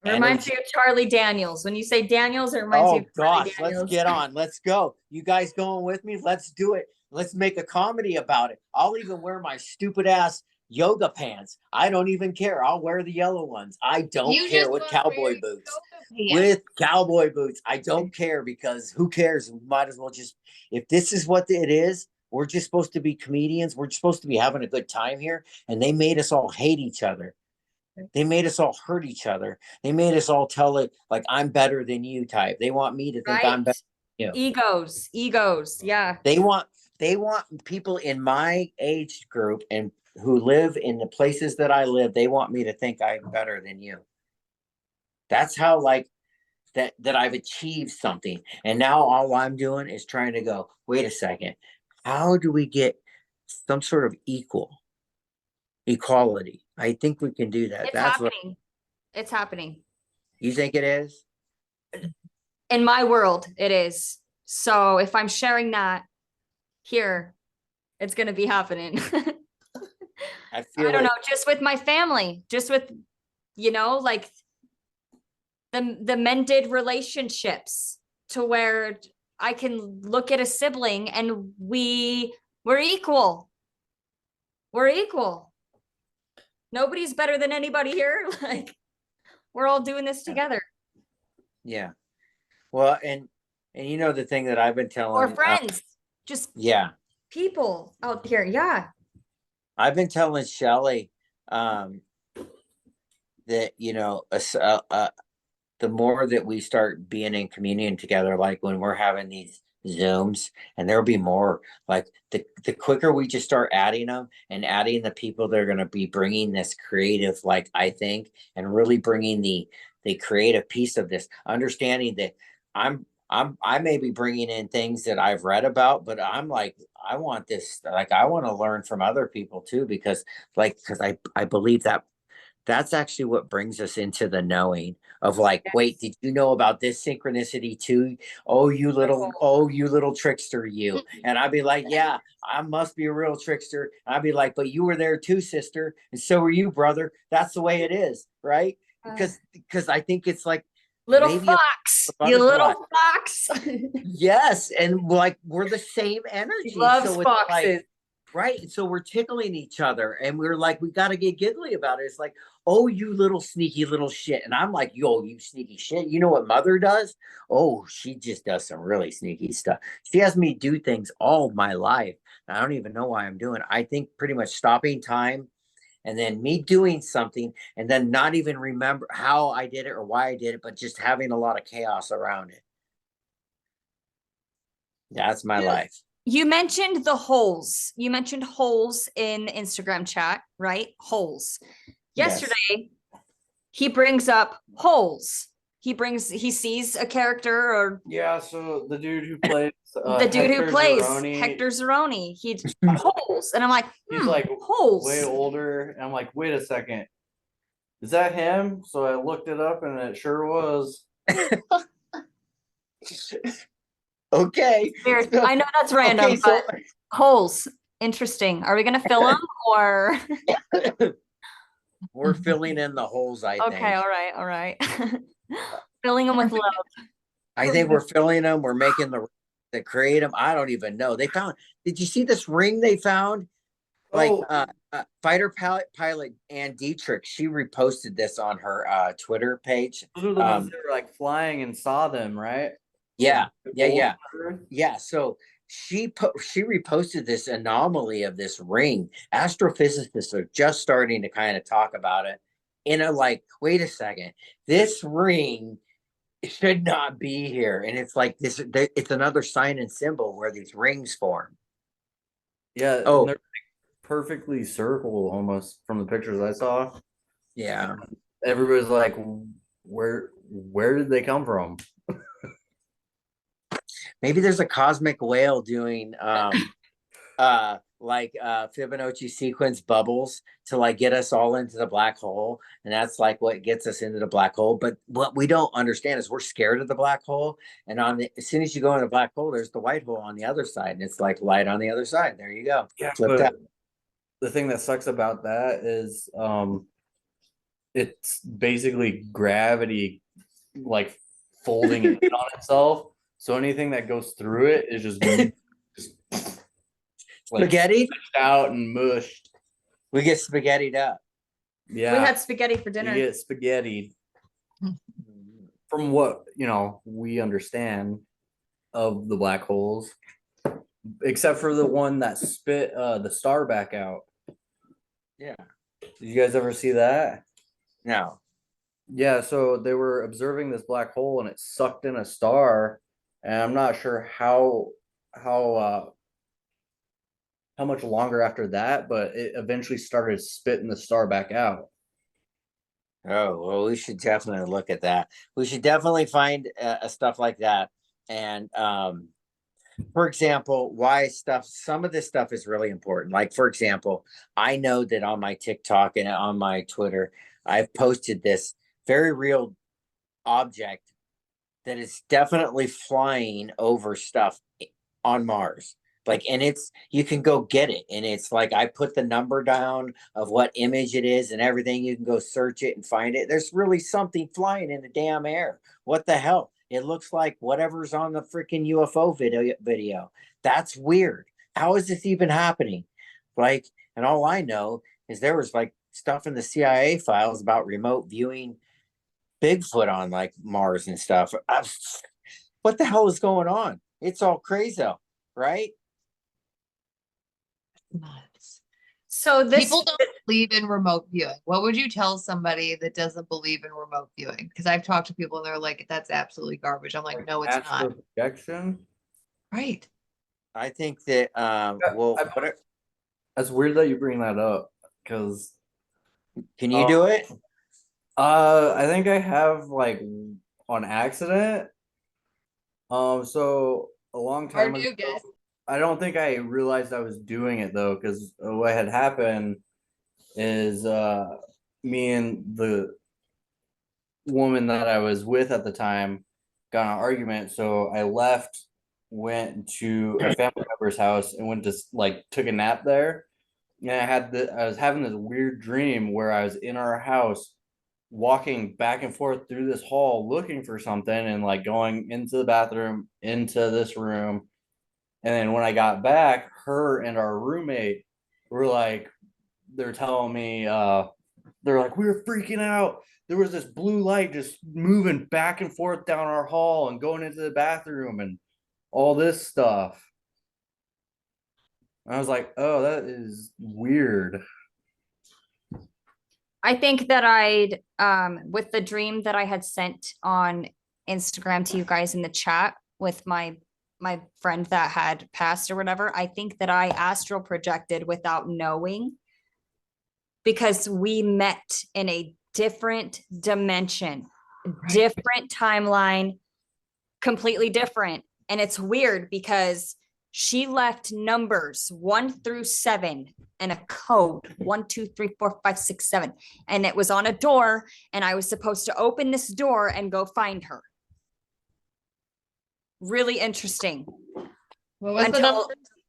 Reminds energy. you of Charlie Daniels. When you say Daniels, it reminds you Oh of Charlie gosh, Daniels. let's get on. Let's go. You guys going with me? Let's do it. Let's make a comedy about it. I'll even wear my stupid ass yoga pants. I don't even care. I'll wear the yellow ones. I don't You care just with love cowboy wearing boots. yoga pants. With cowboy boots. I don't care, because who cares? We might as well just, if this is what it is, we're just supposed to be comedians. We're supposed to be having a good time here. And they made us all hate each other. They made us all hurt each other. They made us all tell it like I'm better than you type. They want me to think I'm Right? better than you. Egos. Yeah. They want people in my age group and who live in the places that I live, they want me to think I'm better than you. That's how like that I've achieved something. And now all I'm doing is trying to go, wait a second, how do we get some sort of equality? I think we can do that. It's That's what happening. It's happening. you think it is. In my world, it is. So if I'm sharing that here, it's gonna be happening. I feel I don't it. know, just with my family, just with, like the mended relationships, to where I can look at a sibling and we're equal. We're equal. Nobody's better than anybody here. Like, we're all doing this together. Yeah. Well, and you know the thing that I've been telling, Or friends, just yeah, people out here. Yeah. I've been telling Shelly that the more that we start being in communion together, like when we're having these Zooms, and there'll be more, like the quicker we just start adding them and adding the people that are going to be bringing this creative, like I think, and really bringing the creative piece of this, understanding that I may be bringing in things that I've read about, but I'm like, I want this, like, I want to learn from other people too, because I believe that that's actually what brings us into the knowing of like, wait, did you know about this synchronicity too? Oh, you little trickster, you. And I'd be like, yeah, I must be a real trickster. And I'd be like, but you were there too, sister. And so were you, brother. That's the way it is, right? Because I think it's like, Little maybe fox, a you little butterfly. fox. Yes, and like we're the same energy. He loves So it's foxes. like, right. So we're tickling each other, and we're like, we got to get giggly about it. It's like, oh, you little sneaky little shit. And I'm like, yo, you sneaky shit. You know what mother does? Oh, she just does some really sneaky stuff. She has me do things all my life. I don't even know why I'm doing it. I think pretty much stopping time and then me doing something and then not even remember how I did it or why I did it, but just having a lot of chaos around it. That's my life. You mentioned the holes. You mentioned holes in Instagram chat, right? Holes. Yesterday, he brings up holes. He sees a character, or Yeah, so the dude who plays Hector Zeroni, he's holes. And I'm like, he's like holes. way older. And I'm like, wait a second. Is that him? So I looked it up and it sure was. Okay. Weird. I know that's random, but holes. Interesting. Are we gonna fill them or we're filling in the holes, I think. Okay, all right. Filling them with love. I think we're filling them. We're making the create them. I don't even know. Did you see this ring they found? Like fighter pilot Ann Dietrich, she reposted this on her Twitter page. Those are the ones that were like flying and saw them, right? Yeah. So she reposted this anomaly of this ring. Astrophysicists are just starting to kind of talk about it in a like, wait a second, this ring should not be here. And it's like this, it's another sign and symbol where these rings form. Yeah, Oh. and they're perfectly circle almost from the pictures I saw. Yeah. Everybody's like, where did they come from? Maybe there's a cosmic whale doing like Fibonacci sequence bubbles to like get us all into the black hole, and that's like what gets us into the black hole. But what we don't understand is we're scared of the black hole, and as soon as you go in the black hole, there's the white hole on the other side, and it's like light on the other side. There you go. Yeah, Flipped out. the thing that sucks about that is it's basically gravity like folding in on itself. So anything that goes through it is just like Spaghetti out and mushed. we get spaghettied up. Yeah, We had spaghetti for you dinner. get spaghetti. From what we understand of the black holes, except for the one that spit the star back out. Yeah. Did you guys ever see that? No. Yeah, so they were observing this black hole and it sucked in a star, and I'm not sure how much longer after that, but it eventually started spitting the star back out. Oh, well, we should definitely look at that. We should definitely find stuff like that. And for example, some of this stuff is really important. Like, for example, I know that on my TikTok and on my Twitter, I've posted this very real object that is definitely flying over stuff on Mars. Like, and you can go get it. And it's like, I put the number down of what image it is and everything. You can go search it and find it. There's really something flying in the damn air. What the hell? It looks like whatever's on the freaking UFO video. That's weird. How is this even happening? Like, and all I know is there was like stuff in the CIA files about remote viewing Bigfoot on like Mars and stuff. What the hell is going on? It's all crazy, right? Nuts. So this People don't believe in remote viewing. What would you tell somebody that doesn't believe in remote viewing? Because I've talked to people and they're like, that's absolutely garbage. I'm like, no, it's not. Astral projection. Right. I think that That's weird that you bring that up because can you do it? I think I have like on accident. So a long time Hard to ago, guess. I don't think I realized I was doing it though, because what had happened is me and the woman that I was with at the time got in an argument. So I left, went to a family member's house, and went to like took a nap there. And I was having this weird dream where I was in our house, walking back and forth through this hall looking for something, and like going into the bathroom, into this room. And then when I got back, her and our roommate were like, they're telling me, they're like, we were freaking out. There was this blue light just moving back and forth down our hall and going into the bathroom and all this stuff. And I was like, oh, that is weird. I think that with the dream that I had sent on Instagram to you guys in the chat with my friend that had passed or whatever, I think that I astral projected without knowing, because we met in a different dimension, different timeline, completely different. And it's weird because she left numbers 1 through 7 and a code 1, 2, 3, 4, 5, 6, 7. And it was on a door, and I was supposed to open this door and go find her. Really interesting. What was the number?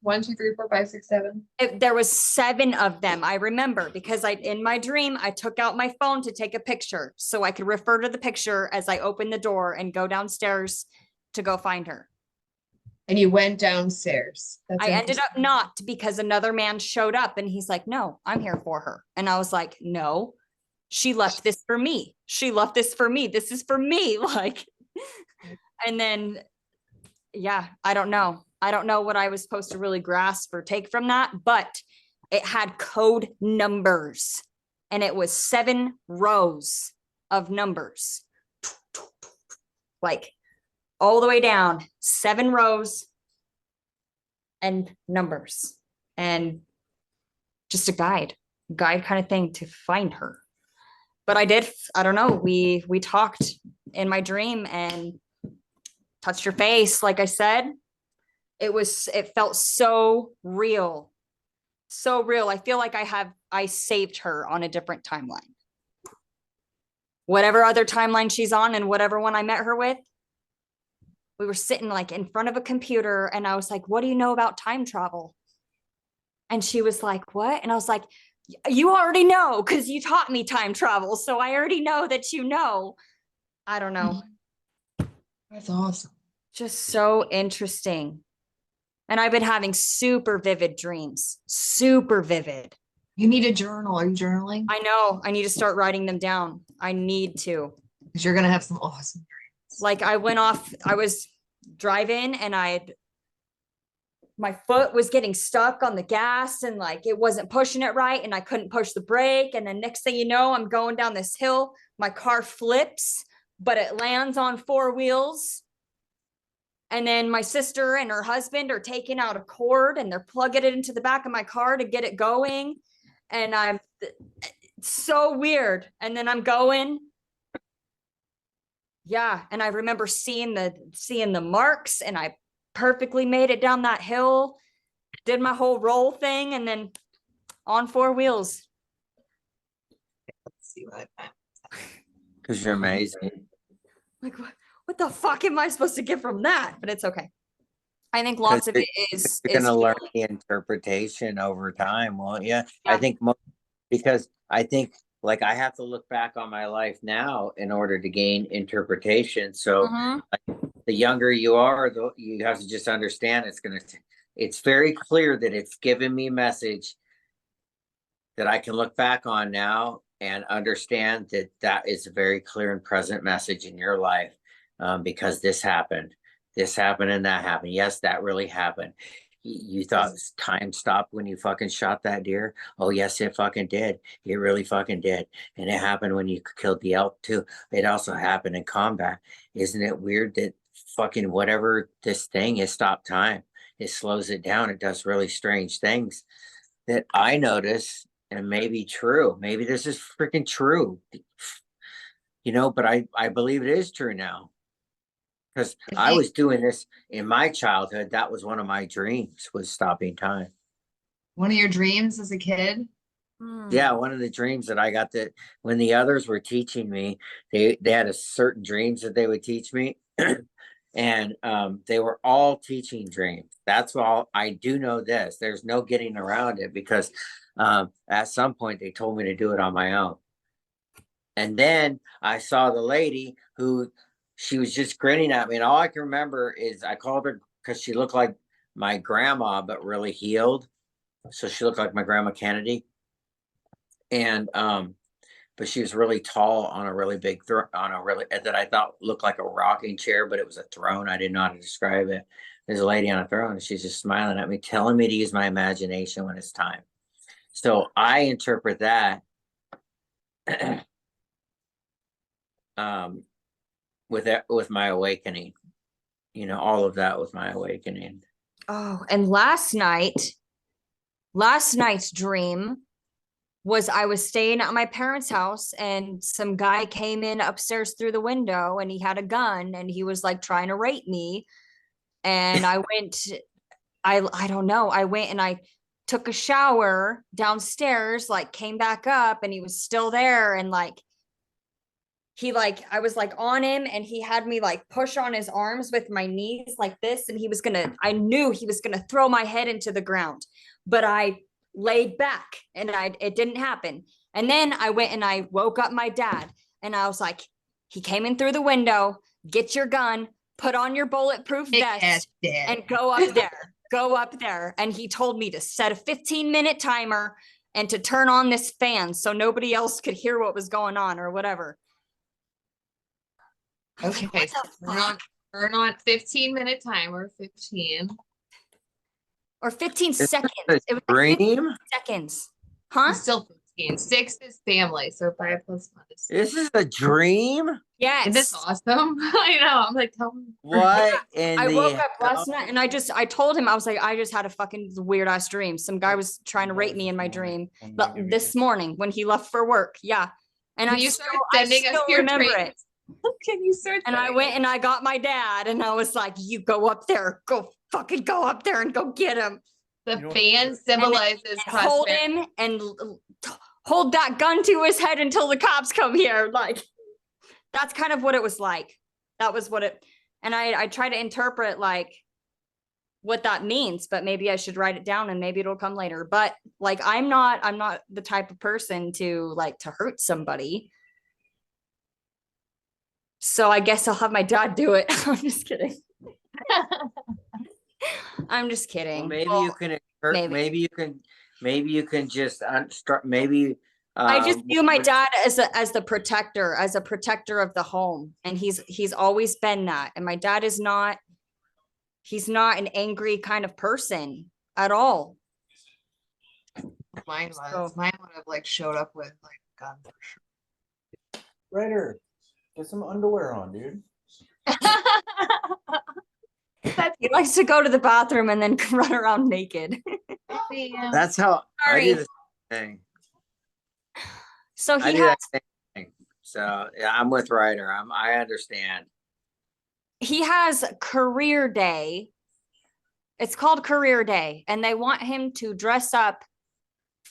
1, 2, 3, 4, 5, 6, 7. There was 7 of them. I remember because in my dream, I took out my phone to take a picture so I could refer to the picture as I opened the door and go downstairs to go find her. And you went downstairs. That's I ended up not, because another man showed up and he's like, no, I'm here for her. And I was like, no, she left this for me. She left this for me. This is for me. Like, and then, yeah, I don't know. I don't know what I was supposed to really grasp or take from that, but it had code numbers and it was 7 rows of numbers. Like all the way down, 7 rows and numbers, and just a guide kind of thing to find her. But I don't know, we talked in my dream and touched her face. Like I said, it felt so real. So real. I feel like I saved her on a different timeline. Whatever other timeline she's on and whatever one I met her with, we were sitting like in front of a computer and I was like, what do you know about time travel? And she was like, what? And I was like, you already know because you taught me time travel. So I already know that you know. I don't know. That's awesome. Just so interesting. And I've been having super vivid dreams, super vivid. You need a journal. Are you journaling? I know. I need to start writing them down. I need to. Because you're gonna have some awesome dreams. Like I was driving and my foot was getting stuck on the gas and like it wasn't pushing it right and I couldn't push the brake. And then next thing you know, I'm going down this hill. My car flips, but it lands on 4 wheels. And then my sister and her husband are taking out a cord and they're plugging it into the back of my car to get it going. And it's so weird. And then I'm going. Yeah. And I remember seeing the marks and I perfectly made it down that hill, did my whole roll thing, and then on 4 wheels. Let's see what Because you're amazing. Like, what the fuck am I supposed to get from that? But it's okay. I think lots of it is You're gonna learn the interpretation over time, won't you? I think because I think like I have to look back on my life now in order to gain interpretation. So like, the younger you are, you have to just understand it's very clear that it's giving me a message that I can look back on now and understand that is a very clear and present message in your life, because this happened, and that happened. Yes, that really happened. You thought time stopped when you fucking shot that deer? Oh yes, it fucking did. It really fucking did. And it happened when you killed the elk too. It also happened in combat. Isn't it weird that fucking whatever this thing is, stop time? It slows it down. It does really strange things that I notice and may be true. Maybe this is freaking true. But I believe it is true now. Because I was doing this in my childhood. That was one of my dreams, was stopping time. One of your dreams as a kid? Yeah, one of the dreams that I got, that when the others were teaching me, they had a certain dreams that they would teach me. And they were all teaching dreams. That's all. I do know this. There's no getting around it because at some point they told me to do it on my own. And then I saw the lady who, she was just grinning at me. And all I can remember is I called her because she looked like my grandma, but really healed. So she looked like my grandma Kennedy. And but she was really tall on a really big that I thought looked like a rocking chair, but it was a throne. I didn't know how to describe it. There's a lady on a throne and she's just smiling at me, telling me to use my imagination when it's time. So I interpret that with my awakening, all of that with my awakening. Oh, and last night's dream was I was staying at my parents' house and some guy came in upstairs through the window and he had a gun and he was like trying to rape me. And I don't know. I went and I took a shower downstairs, like came back up and he was still there. And I was like on him and he had me like push on his arms with my knees like this. And I knew he was going to throw my head into the ground, but I laid back and it didn't happen. And then I went and I woke up my dad and I was like, he came in through the window, get your gun, put on your bulletproof vest and go up there. And he told me to set a 15-minute timer and to turn on this fan so nobody else could hear what was going on or whatever. Okay, so turn on 15-minute timer, 15. or 15 This is seconds. a It was like 15 dream. seconds. Huh? It's still 15. 6 is family, so 5 plus 1 is 6. This is a dream. Isn't this Yes. awesome? I know. I'm like, tell me. What in I the woke up hell? last night and I told him, I was like, I just had a fucking weird ass dream. Some guy was trying to rape me in my dream. But this morning when he left for work. Yeah. And Can I you still, start I sending us still your remember dreams? it. Can you start? And I sending went us- and I got my dad and I was like, you go up there, go fucking go up there and go get him. The You know- fan symbolizes And hold prosperity. him and hold that gun to his head until the cops come here. Like, that's kind of what it was like. That was what it, and I try to interpret like what that means, but maybe I should write it down and maybe it'll come later. But like, I'm not the type of person to like to hurt somebody. So I guess I'll have my dad do it. I'm just kidding. I'm just kidding. Well, maybe Well, you can. maybe. Maybe you can just start. Maybe. I just view my what- dad as a protector of the home, and he's always been that. And my dad is not. He's not an angry kind of person at all. Mine was. So- Mine would have like showed up with like gun for sure. Ryder, get some underwear on, dude. He likes to go to the bathroom and then run around naked. That's how I do Sorry. the same thing. So I he do has that same thing. So yeah, I'm with Ryder. I understand. he has career day. It's called career day, and they want him to dress up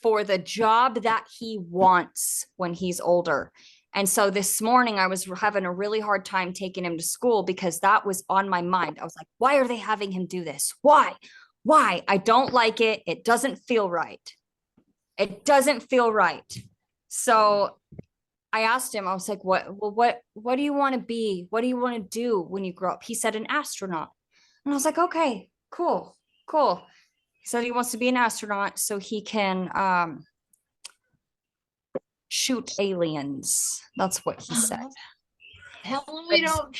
for the job that he wants when he's older. And so this morning I was having a really hard time taking him to school because that was on my mind. I was like, why are they having him do this? Why? Why? I don't like it. It doesn't feel right. It doesn't feel right. So I asked him, I was like, what do you want to be? What do you want to do when you grow up? He said an astronaut. And I was like, okay, cool. He said he wants to be an astronaut so he can shoot aliens. That's what he said. Tell them we don't.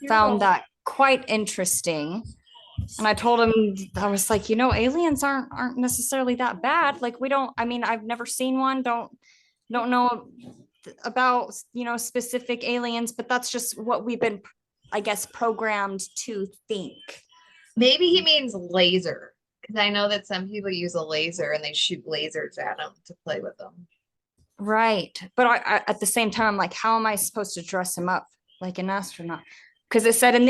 Found that quite interesting. And I told him, I was like, aliens aren't necessarily that bad. Like I've never seen one, don't know about, specific aliens, but that's just what we've been, I guess, programmed to think. Maybe he means laser, because I know that some people use a laser and they shoot lasers at them to play with them. Right. But I at the same time, I'm like, how am I supposed to dress him up like an astronaut? Because it said in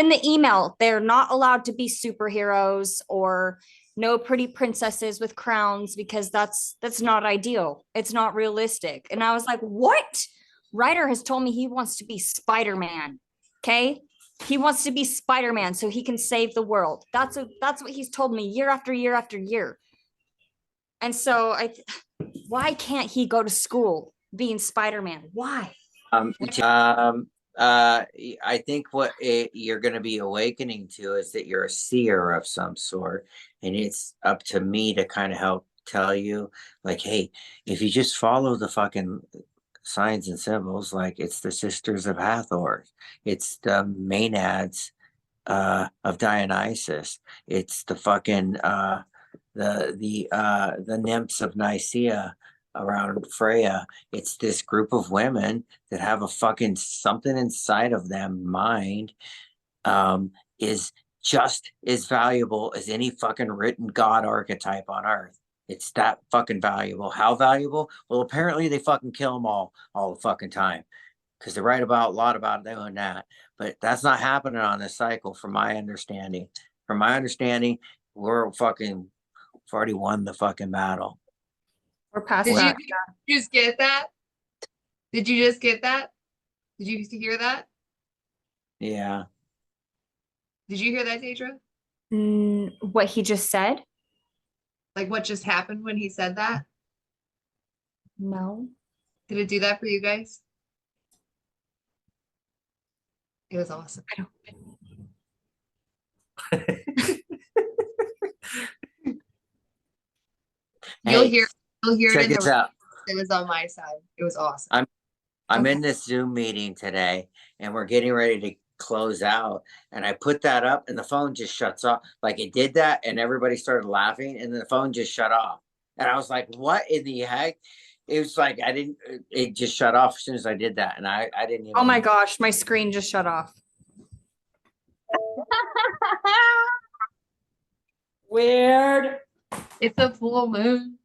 the email, they're not allowed to be superheroes or no pretty princesses with crowns because that's not ideal. It's not realistic. And I was like, what? Ryder has told me he wants to be Spider-Man. Okay. He wants to be Spider-Man so he can save the world. That's what he's told me year after year after year. And so why can't he go to school being Spider-Man? Why? I think what you're going to be awakening to is that you're a seer of some sort, and it's up to me to kind of help tell you, like, hey, if you just follow the fucking signs and symbols, like it's the Sisters of Hathor, it's the Maenads of Dionysus, it's the fucking the nymphs of Nicaea around Freya. It's this group of women that have a fucking something inside of them mind is just as valuable as any fucking written god archetype on earth. It's that fucking valuable. How valuable? Well, apparently they fucking kill them all the fucking time because they write about a lot about doing that. But that's not happening on this cycle, from my understanding. From my understanding, we've already won the fucking battle. We're past Did that. you just get that? Did you just get that? Did you hear that? Yeah. Did you hear that, Daydra? What he just said? Like what just happened when he said that? No. Did it do that for you guys? It was awesome. You'll Hey, hear it check in this the out. it was on my side. It was awesome. I'm Okay. in this Zoom meeting today, and we're getting ready close out, and I put that up and the phone just shuts off. Like it did that and everybody started laughing and the phone just shut off. And I was like, what in the heck? It was like it just shut off as soon as I did that. And I didn't even Oh my gosh, my screen just shut off. Weird. It's a full moon.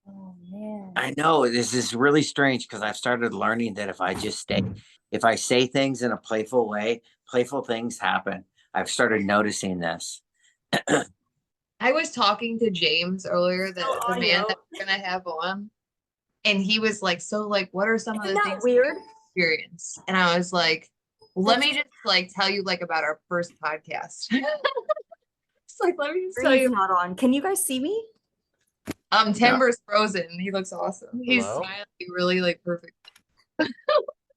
Oh man. I know this is really strange because I've started learning that if I say things in a playful way, playful things happen. I've started noticing this. I was talking to James earlier, the Oh, man audio. that we're gonna have on, and he was like, "So, like, what are some of Isn't the that things weird? you experience?" And I was like, "Let me just like tell you like about our first podcast." It's like, let me just tell Screen's you. not on. Can you guys see me? Timber's frozen. He looks awesome. He's Hello? smiling really like perfect.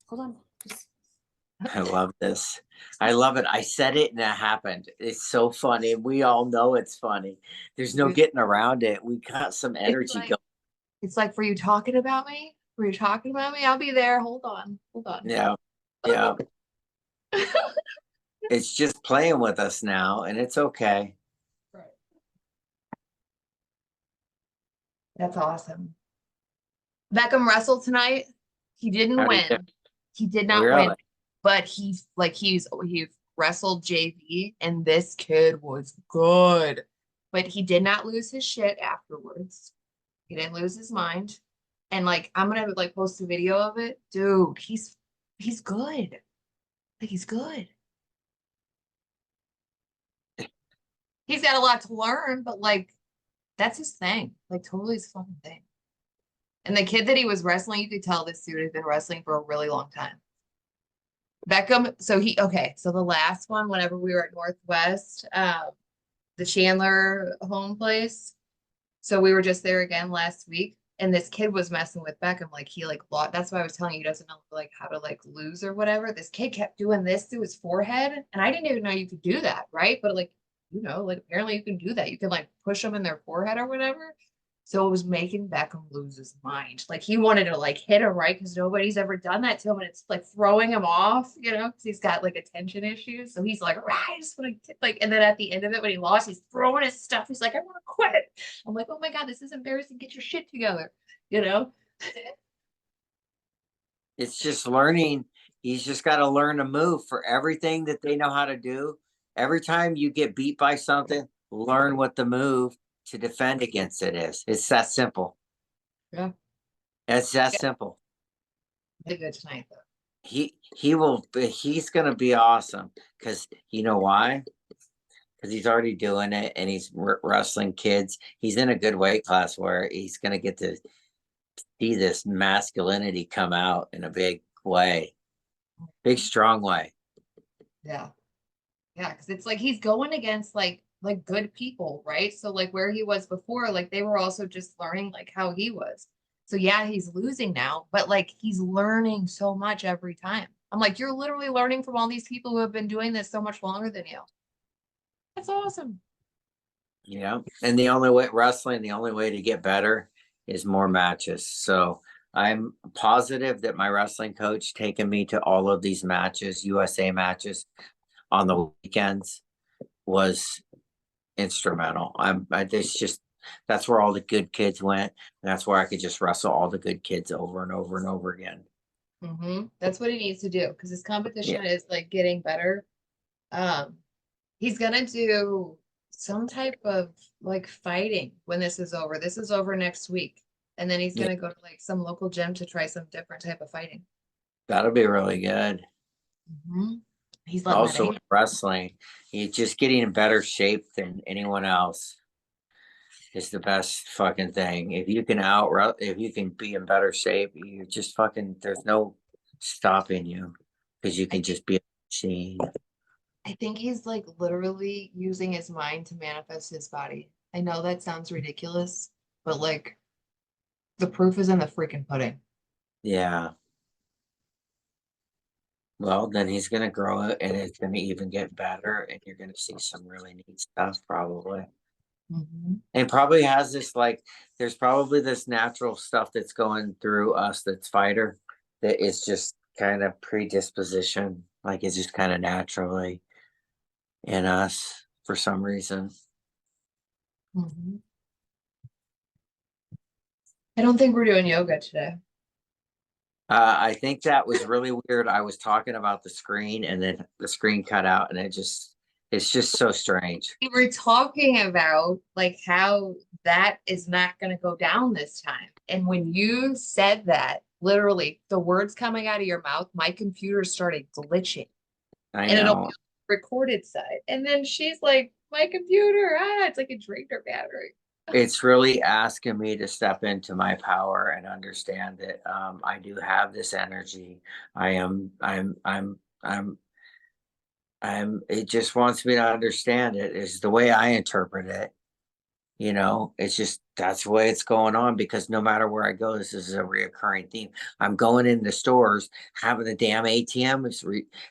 Hold on. Just- I love this. I love it. I said it and it happened. It's so funny. We all know it's funny. There's no getting around it. We got some energy like- going. It's like, were you talking about me? Were you talking about me? I'll be there. Hold on. Hold on. Yeah. Yeah. It's just playing with us now and it's okay. Right. That's awesome. Beckham wrestled tonight. He didn't How'd he win. do? He did not Really? win, but he wrestled JV, and this kid was good. But he did not lose his shit afterwards. He didn't lose his mind. And like I'm gonna like post a video of it. Dude, he's good. Like he's good. He's got a lot to learn, but like that's his thing. Like totally his fucking thing. And the kid that he was wrestling, you could tell this dude had been wrestling for a really long time. Beckham, so the last one, whenever we were at Northwest, the Chandler home place. So we were just there again last week, and this kid was messing with Beckham, like he like lost. That's why I was telling you he doesn't know like how to like lose or whatever. This kid kept doing this to his forehead, and I didn't even know you could do that, right? But like like apparently you can do that. You can like push them in their forehead or whatever. So it was making Beckham lose his mind. Like he wanted to like hit him right because nobody's ever done that to him, and it's like throwing him off, because he's got like attention issues. So he's like, I just want to like, and then at the end of it, when he lost, he's throwing his stuff. He's like, I want to quit. I'm like, oh my God, this is embarrassing. Get your shit together, It's just learning. He's just got to learn a move for everything that they know how to do. Every time you get beat by something, learn what the move to defend against it is. It's that simple. Yeah. It's that Yeah. simple. Really good tonight though. He's gonna be awesome because you know why? Because he's already doing it and he's wrestling kids. He's in a good weight class where he's gonna get to see this masculinity come out in a big way, big strong way. Yeah. Yeah, because it's like he's going against like good people, right? So like where he was before, like they were also just learning like how he was. So yeah, he's losing now, but like he's learning so much every time. I'm like, you're literally learning from all these people who have been doing this so much longer than you. That's awesome. Yeah, and the only way to get better is more matches. So I'm positive that my wrestling coach taking me to all of these matches, USA matches on the weekends was instrumental. That's where all the good kids went. And that's where I could just wrestle all the good kids over and over and over again. That's what he needs to do because his competition is like getting better. He's gonna do some type of like fighting when this is over. This is over next week. And then he's gonna go to like some local gym to try some different type of fighting. That'll be really good. He's letting Also that with wrestling, he's just getting in better shape than anyone else is the best fucking thing. If you can be in better shape, you just fucking there's no stopping you because you can just be a machine. I think he's like literally using his mind to manifest his body. I know that sounds ridiculous, but like the proof is in the freaking pudding. Yeah. Well, then he's gonna grow it and it's gonna even get better and you're gonna see some really neat stuff probably. And probably has this like there's probably this natural stuff that's going through us that's fighter that is just kind of predisposition Like it's just kind of naturally in us for some reason. Mhm. I don't think we're doing yoga today. I think that was really weird. I was talking about the screen and then the screen cut out and it's just so strange. We were talking about like how that is not going to go down this time. And when you said that, literally the words coming out of your mouth, my computer started glitching I and it'll know. be recorded side. And then she's like, my computer, it's like it drained her battery. It's really asking me to step into my power and understand that I do have this energy. It just wants me to understand it is the way I interpret it. You know, it's just that's the way it's going on because no matter where I go, this is a reoccurring theme. I'm going into stores, having the damn ATMs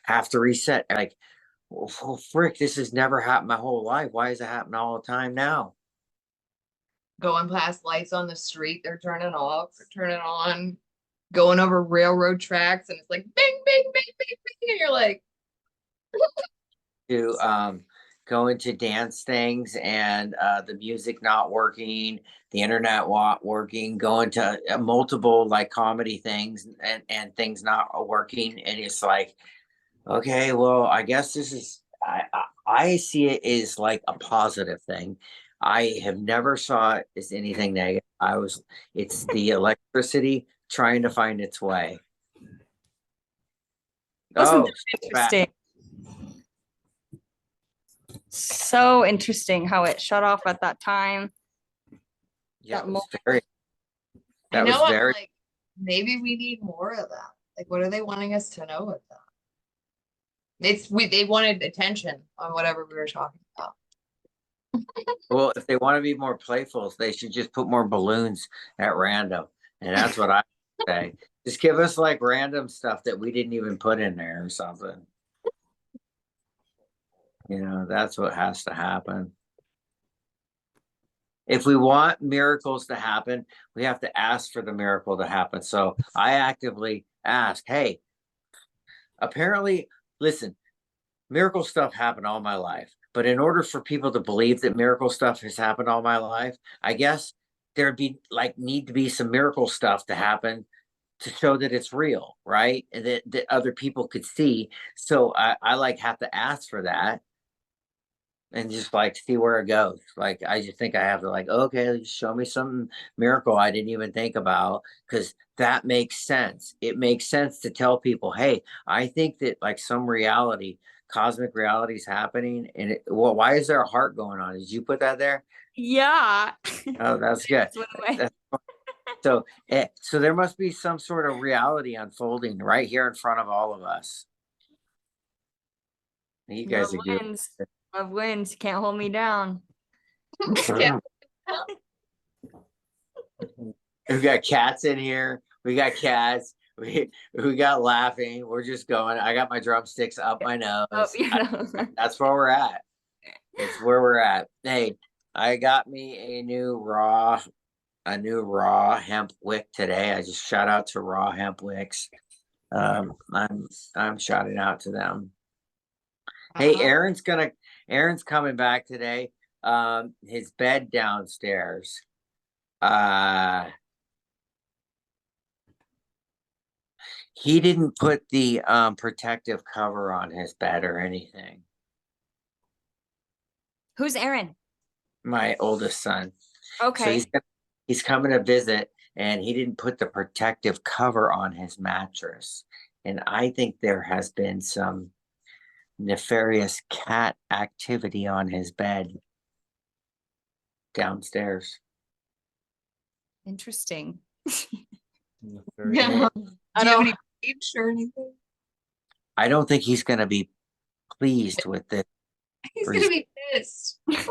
have to reset. Like, oh, frick, this has never happened my whole life. Why is it happening all the time now? Going past lights on the street, they're turning off, they're turning on, going over railroad tracks, and it's like bing, bing, bing, bing, bing. And you're like, To go into dance things and the music not working, the internet not working, going to multiple like comedy things and things not working, and it's like, okay, well, I guess this is I see it as like a positive thing. I have never saw it as anything negative. It's the electricity trying to find its way. Wasn't Oh, that she's back. interesting? So interesting how it shut off at that time. Yeah, That it was moment. very. I That was know, I'm very. like, maybe we need more of that. Like, what are they wanting us to know with that? They wanted attention on whatever we were talking about. Well, if they want to be more playful, they should just put more balloons at random. And that's what I say. Just give us like random stuff that we didn't even put in there or something. You know, that's what has to happen. If we want miracles to happen, we have to ask for the miracle to happen. So I actively ask, hey, apparently, listen, miracle stuff happened all my life. But in order for people to believe that miracle stuff has happened all my life, I guess there'd be like need to be some miracle stuff to happen to show that it's real, right? And that other people could see. So I like have to ask for that and just like see where it goes. Like I just think I have to like, okay, show me some miracle I didn't even think about because that makes sense. It makes sense to tell people, hey, I think that like some reality, cosmic reality is happening. And well, why is there a heart going on? Did you put that there? Yeah. Oh, that's good. That's what I- That's- so, so there must be some sort of reality unfolding right here in front of all of us. You guys Love are good. wins. Love wins. You can't hold me down. Yeah. We got cats in here. We got cats. We got laughing. We're just going. I got my drumsticks up my nose. Oh, you know. That's where we're at. It's where we're at. Hey, I got me a new raw hemp wick today. I just shout out to Raw Hemp Wicks. I'm shouting out to them. Hey, Aaron's coming back today. His bed downstairs. He didn't put the protective cover on his bed or anything. Who's Aaron? My oldest son. So Okay. he's coming to visit, and he didn't put the protective cover on his mattress. And I think there has been some nefarious cat activity on his bed downstairs. Interesting. Yeah. I Do you have don't. any bleach or anything? I don't think he's going to be pleased with this. He's gonna be pissed. I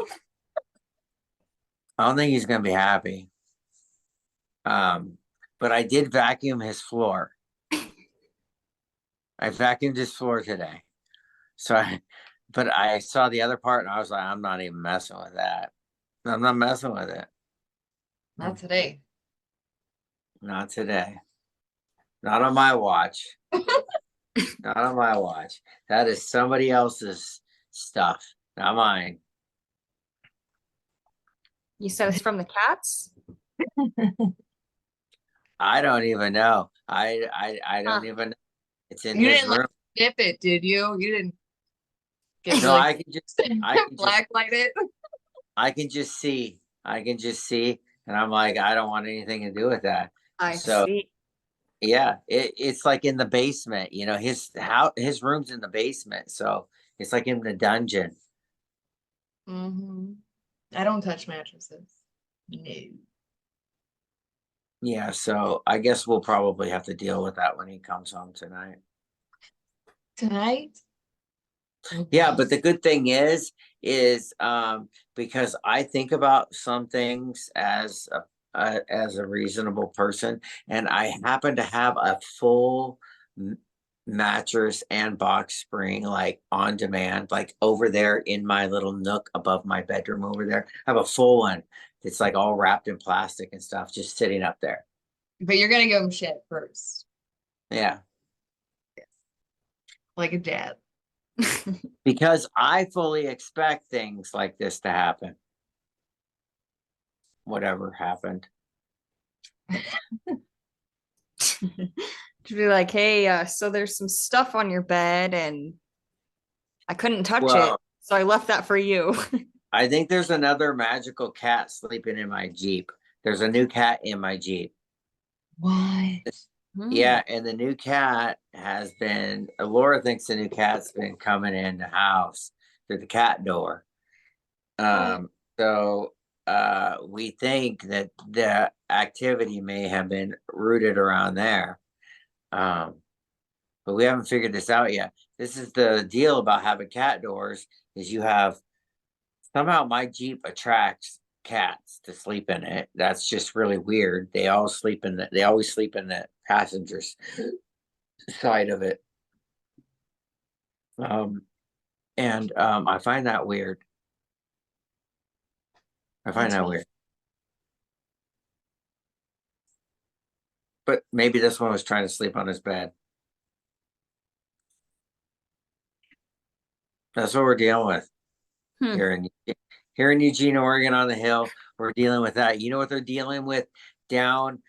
don't think he's going to be happy. But I did vacuum his floor. I vacuumed his floor today. But I saw the other part and I was like, I'm not even messing with that. I'm not messing with it. Not today. Not today. Not on my watch. Not on my watch. That is somebody else's stuff, not mine. You said it's from the cats? I don't even know. I don't Huh. even know. It's in You his didn't like room. snip it, did you? You didn't get No, really I can just blacklight it. I can just see. I can just see. And I'm like, I don't want anything to do with that. I So see. yeah, it's like in the basement, his room's in the basement. So it's like in the dungeon. Mm-hmm. I don't touch mattresses. No. Yeah, so I guess we'll probably have to deal with that when he comes home tonight. Tonight? Yeah, but the good thing is because I think about some things as a reasonable person, and I happen to have a full mattress and box spring like on demand, like over there in my little nook above my bedroom over there. I have a full one. It's like all wrapped in plastic and stuff, just sitting up there. But you're gonna give him shit first, Yeah, like a dad. because I fully expect things like this to happen. Whatever happened. To be like, hey, so there's some stuff on your bed and I couldn't touch it. Well, So I left that for you. I think there's another magical cat sleeping in my Jeep. There's a new cat in my Jeep. What? Yeah, and the new cat has been, Laura thinks the new cat's been coming in the house through the cat door. So we think that the activity may have been rooted around there. But we haven't figured this out yet. This is the deal about having cat doors is you have somehow my Jeep attracts cats to sleep in it. That's just really weird. They always sleep in the passenger's side of it. I find that weird. I find That's that weird. But maybe this one was trying to sleep on his bed. That's what we're dealing with Hmm. here in Eugene, Oregon, on the hill. We're dealing with that. You know what they're dealing with down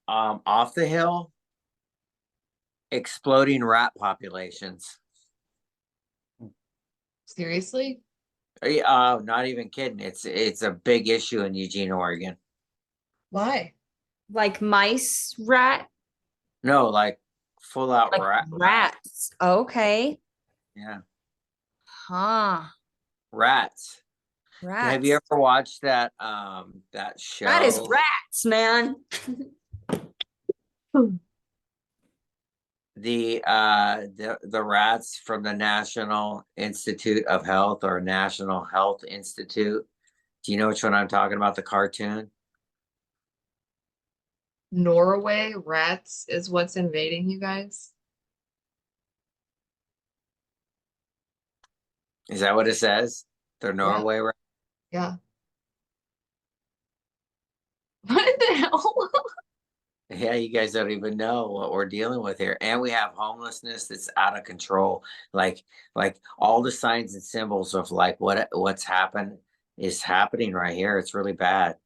off the hill? Exploding rat populations. Seriously? Not even kidding. It's a big issue in Eugene, Oregon. Why? Like mice, rat, No, like full out like rat. rats. Okay. Yeah, Huh. rats. Rats. Have you ever watched that show? That is rats, man. The rats from the National Institute of Health or National Health Institute. Do you know which one I'm talking about? The cartoon? Norway rats is what's invading you guys? Is that what it says? The Norway rat? Yeah. What the hell? Yeah, you guys don't even know what we're dealing with here. And we have homelessness that's out of control. Like all the signs and symbols of like what's happened is happening right here. It's really bad.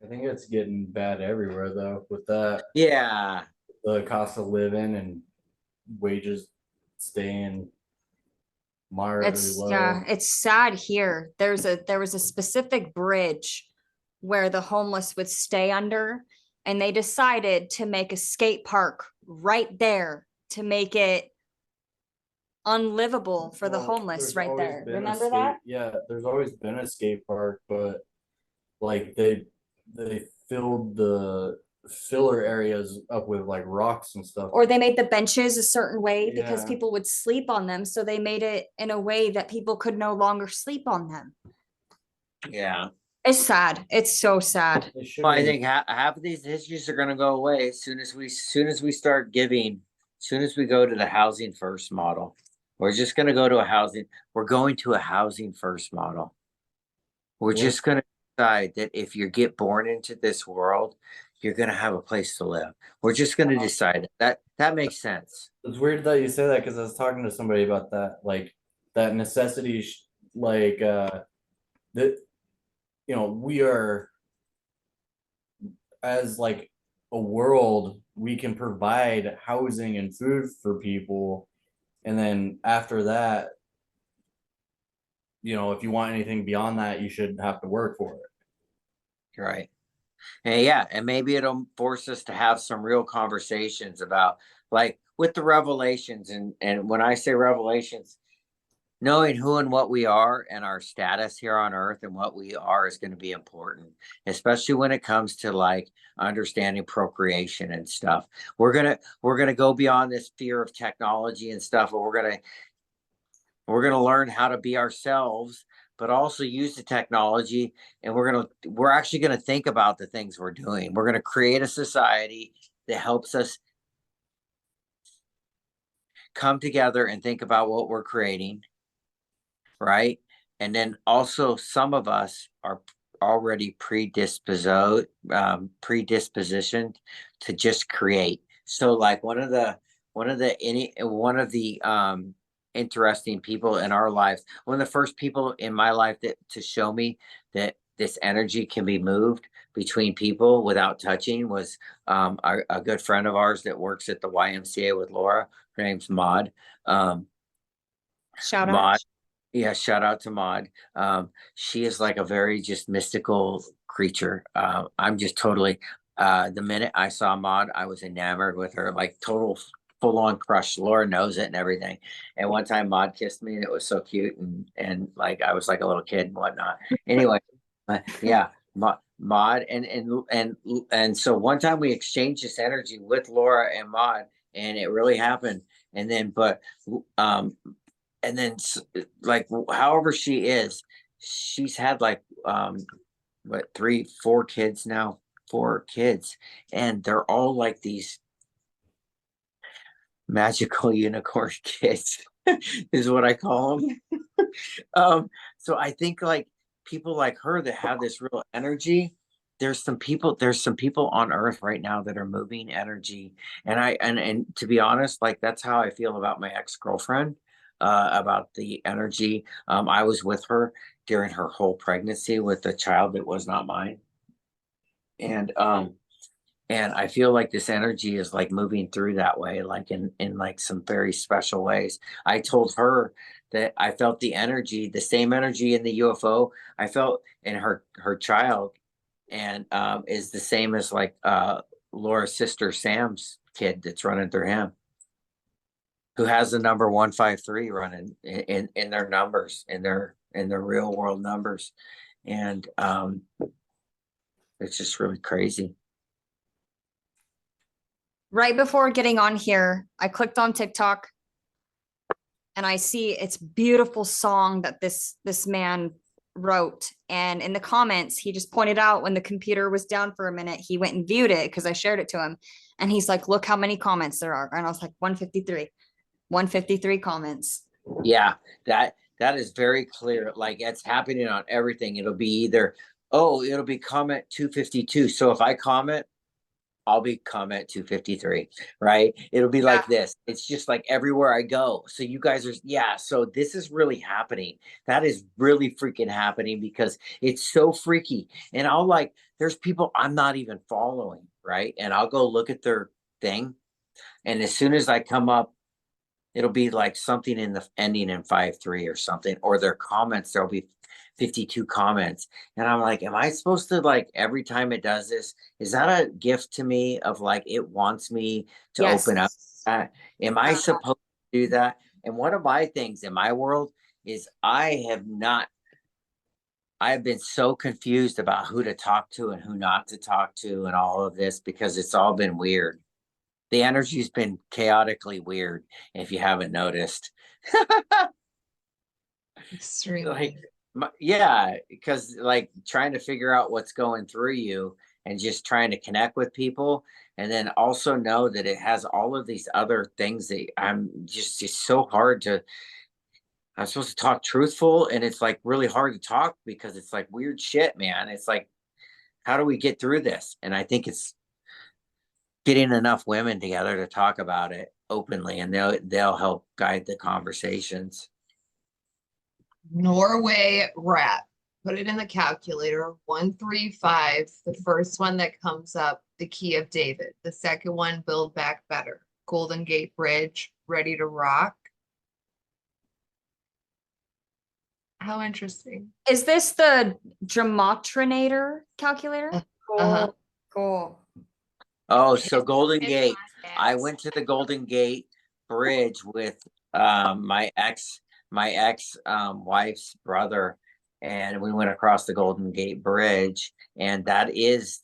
I think it's getting bad everywhere though, with that Yeah. the cost of living and wages staying moderately low. Yeah, it's sad here. There was a specific bridge where the homeless would stay under, and they decided to make a skate park right there to make it unlivable for the Well, homeless there's right always there. been a Remember skate- that? Yeah, there's always been a skate park, but like they filled the filler areas up with like rocks and stuff. Or they made the benches a certain way because Yeah. people would sleep on them. So they made it in a way that people could no longer sleep on them. Yeah. It's sad. It's so sad. They should Well, I have- think half of these issues are going to go away as soon as we start giving, as soon as we go to the housing first model. We're just going to go to we're going to a housing first model. We're Yeah. just going to decide that if you get born into this world, you're gonna have a place to live. We're just gonna decide that. That makes sense. It's weird that you say that because I was talking to somebody about that, like that necessity, like that, you know, we are, as like a world, we can provide housing and food for people, and then after that, you know, if you want anything beyond that, you should have to work for it. Right. And yeah, and maybe it'll force us to have some real conversations about, like, with the revelations, and when I say revelations, knowing who and what we are and our status here on earth and what we are is going to be important, especially when it comes to like understanding procreation and stuff. We're going to go beyond this fear of technology and stuff, but we're going to learn how to be ourselves, but also use the technology, and we're actually going to think about the things we're doing. We're going to create a society that helps us come together and think about what we're creating, right? And then also some of us are already predispositioned to just create. So like one of the interesting people in our lives, one of the first people in my life that to show me that this energy can be moved between people without touching was a good friend of ours that works at the YMCA with Laura. Her name's Maud. Shout out. Maud. Yeah, shout out to Maud. She is like a very just mystical creature. I'm just totally the minute I saw Maud, I was enamored with her, like total full on crush. Laura knows it and everything. And one time Maud kissed me and it was so cute, and like I was like a little kid and whatnot. Anyway, yeah, Maud and so one time we exchanged this energy with Laura and Maud, and it really happened. And then and then like however she is, she's had like what, 3 4 kids now, 4 kids, and they're all like these magical unicorn kids is what I call them. So I think like people like her that have this real energy, there's some people on earth right now that are moving energy. And and to be honest, like that's how I feel about my ex-girlfriend, about the energy. I was with her during her whole pregnancy with a child that was not mine. And I feel like this energy is like moving through that way, like in like some very special ways. I told her that I felt the energy, the same energy in the UFO I felt in her child, and is the same as like Laura's sister Sam's kid that's running through him, who has the number 153 running in their numbers, in their real world numbers. And it's just really crazy. Right before getting on here, I clicked on TikTok and I see it's beautiful song that this man wrote. And in the comments, he just pointed out when the computer was down for a minute, he went and viewed it because I shared it to him. And he's like, look how many comments there are. And I was like, 153 comments. Yeah, that is very clear. Like it's happening on everything. It'll be either, oh, it'll be comment 252. So if I comment, I'll be comment 253, right? It'll be like this. It's just like everywhere I go. So you guys are, yeah. So this is really happening. That is really freaking happening because it's so freaky. And I'll like, there's people I'm not even following, right? And I'll go look at their thing. And as soon as I come up, it'll be like something in the ending in 53 or something, or their comments, there'll be 52 comments. And I'm like, am I supposed to, like, every time it does this, is that a gift to me of like, it wants me to Yes. open up? Am I supposed to do that? And one of my things in my world is I've been so confused about who to talk to and who not to talk to and all of this because it's all been weird. The energy's been chaotically weird, if you haven't noticed. Extremely. Like, yeah, because like trying to figure out what's going through you and just trying to connect with people, and then also know that it has all of these other things that I'm just so hard to. I'm supposed to talk truthful, and it's like really hard to talk because it's like weird shit, man. It's like, how do we get through this? And I think it's getting enough women together to talk about it openly, and they'll help guide the conversations. Norway rat. Put it in the calculator. 135. The first one that comes up, the key of David. The second one, build back better. Golden Gate Bridge, ready to rock. How interesting. Is this the Gematria calculator? Uh-huh. Cool. Oh, so Golden Gate. I went to the Golden Gate Bridge with my ex wife's brother, and we went across the Golden Gate Bridge, and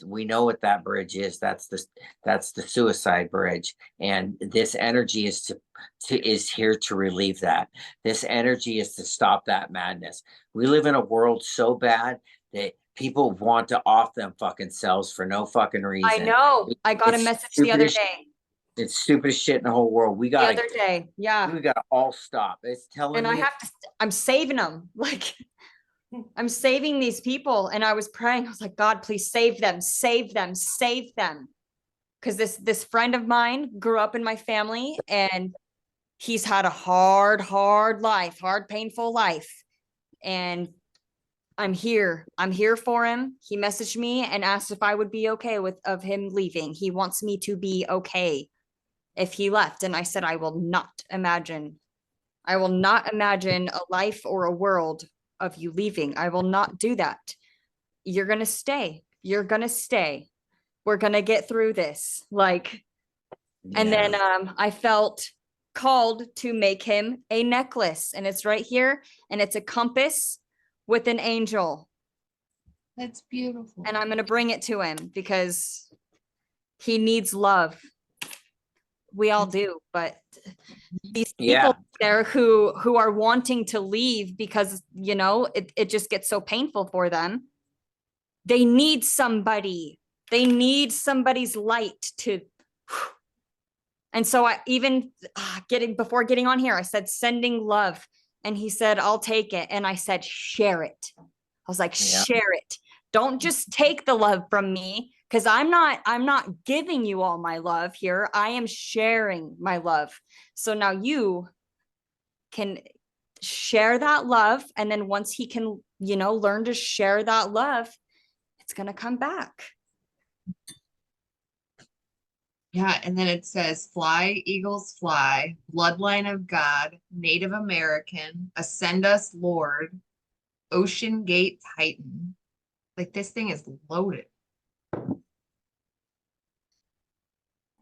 we know what that bridge is. That's the suicide bridge, and this energy is here to relieve that. This energy is to stop that madness. We live in a world so bad that people want to off them fucking selves for no fucking reason. I know. I got a It's message the other stupidest- day. It's stupidest shit in the whole world. We The gotta other day. Yeah. we gotta all stop. It's telling And I me have to, I'm saving them. Like, I'm saving these people. And I was praying. I was like, God, please save them, save them, save them. Because this friend of mine grew up in my family, and he's had a hard life, hard, painful life. And I'm here for him. He messaged me and asked if I would be okay of him leaving. He wants me to be okay if he left. And I said, I will not imagine a life or a world of you leaving. I will not do that. You're going to stay. You're going to stay. We're going to get through this. Like, and then I felt called to make him a necklace, and it's right here, and it's a compass with an angel. That's beautiful. And I'm going to bring it to him because he needs love. We all do, but these people there who are wanting to leave because, you know, it just gets so painful for them. They need somebody. They need somebody's light to. And so I even before getting on here, I said, sending love. And he said, I'll take it. And I said, share it. I was like, share it. Don't just take the love from me, because I'm not giving you all my love here. I am sharing my love. So now you can share that love. And then once he can, you know, learn to share that love, it's going to come back. Yeah, and then it says fly, eagles fly, bloodline of God, Native American, ascend us, Lord, Ocean Gate Titan. Like, this thing is loaded.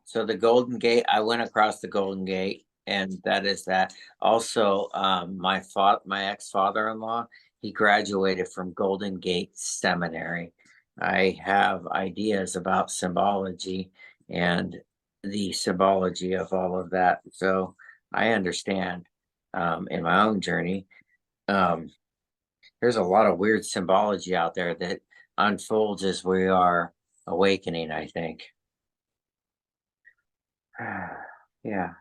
So the Golden Gate, I went across the Golden Gate, and that is that. Also, my ex-father-in-law, he graduated from Golden Gate Seminary. I have ideas about symbology and the symbology of all of that. So I understand in my own journey. There's a lot of weird symbology out there that unfolds as we are awakening, I think. Yeah.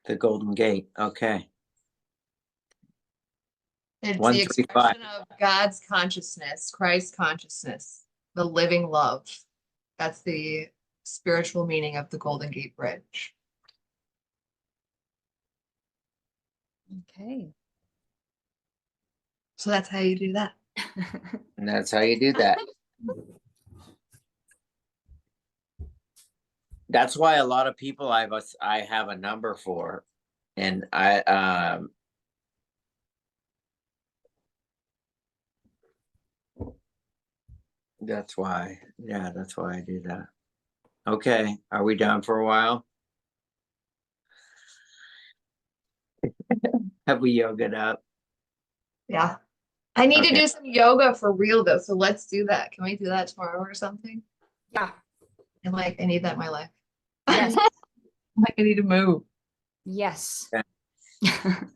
The Golden Gate. Okay. It's the 135. expression of God's consciousness, Christ's consciousness, the living love. That's the spiritual meaning of the Golden Gate Bridge. Okay. So that's how you do that. And that's how you do that. That's why a lot of people I have a number for, and that's why. Yeah, that's why I do that. Okay, are we done for a while? Have we yogaed up? Yeah. I need to Okay. do some yoga for real though. So let's do that. Can we do that tomorrow or something? Yeah. And like, I need that in my life. Yes. Like, I need to move. Yes. I'm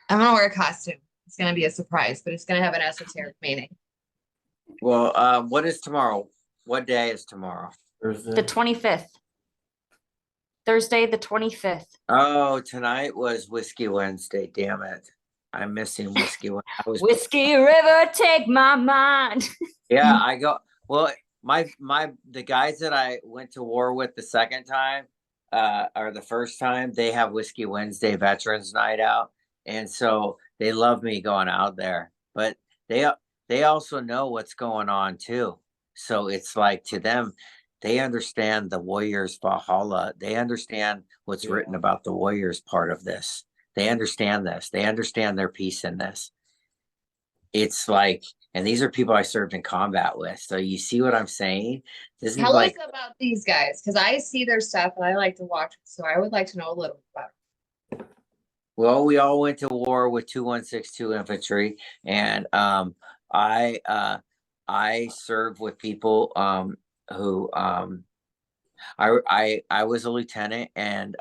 gonna wear a costume. It's gonna be a surprise, but it's gonna have an esoteric meaning. Well, what is tomorrow? What day is tomorrow? Thursday. The 25th. Thursday, the 25th. Oh, tonight was Whiskey Wednesday. Damn it. I'm missing whiskey. I was Whiskey River, take my mind. Yeah, I go. Well, the guys that I went to war with the second time, or the first time, they have Whiskey Wednesday Veterans Night out, and so they love me going out there. But they also know what's going on too. So it's like to them, they understand the Warriors Valhalla. They understand what's written about the Warriors part of this. They understand this. They understand their piece in this. It's like, and these are people I served in combat with. So you see what I'm saying? This is Tell like, us about these guys, because I see their stuff and I like to watch, so I would like to know a little about it. well, we all went to war with 2162 infantry, and I served with people who I was a lieutenant, and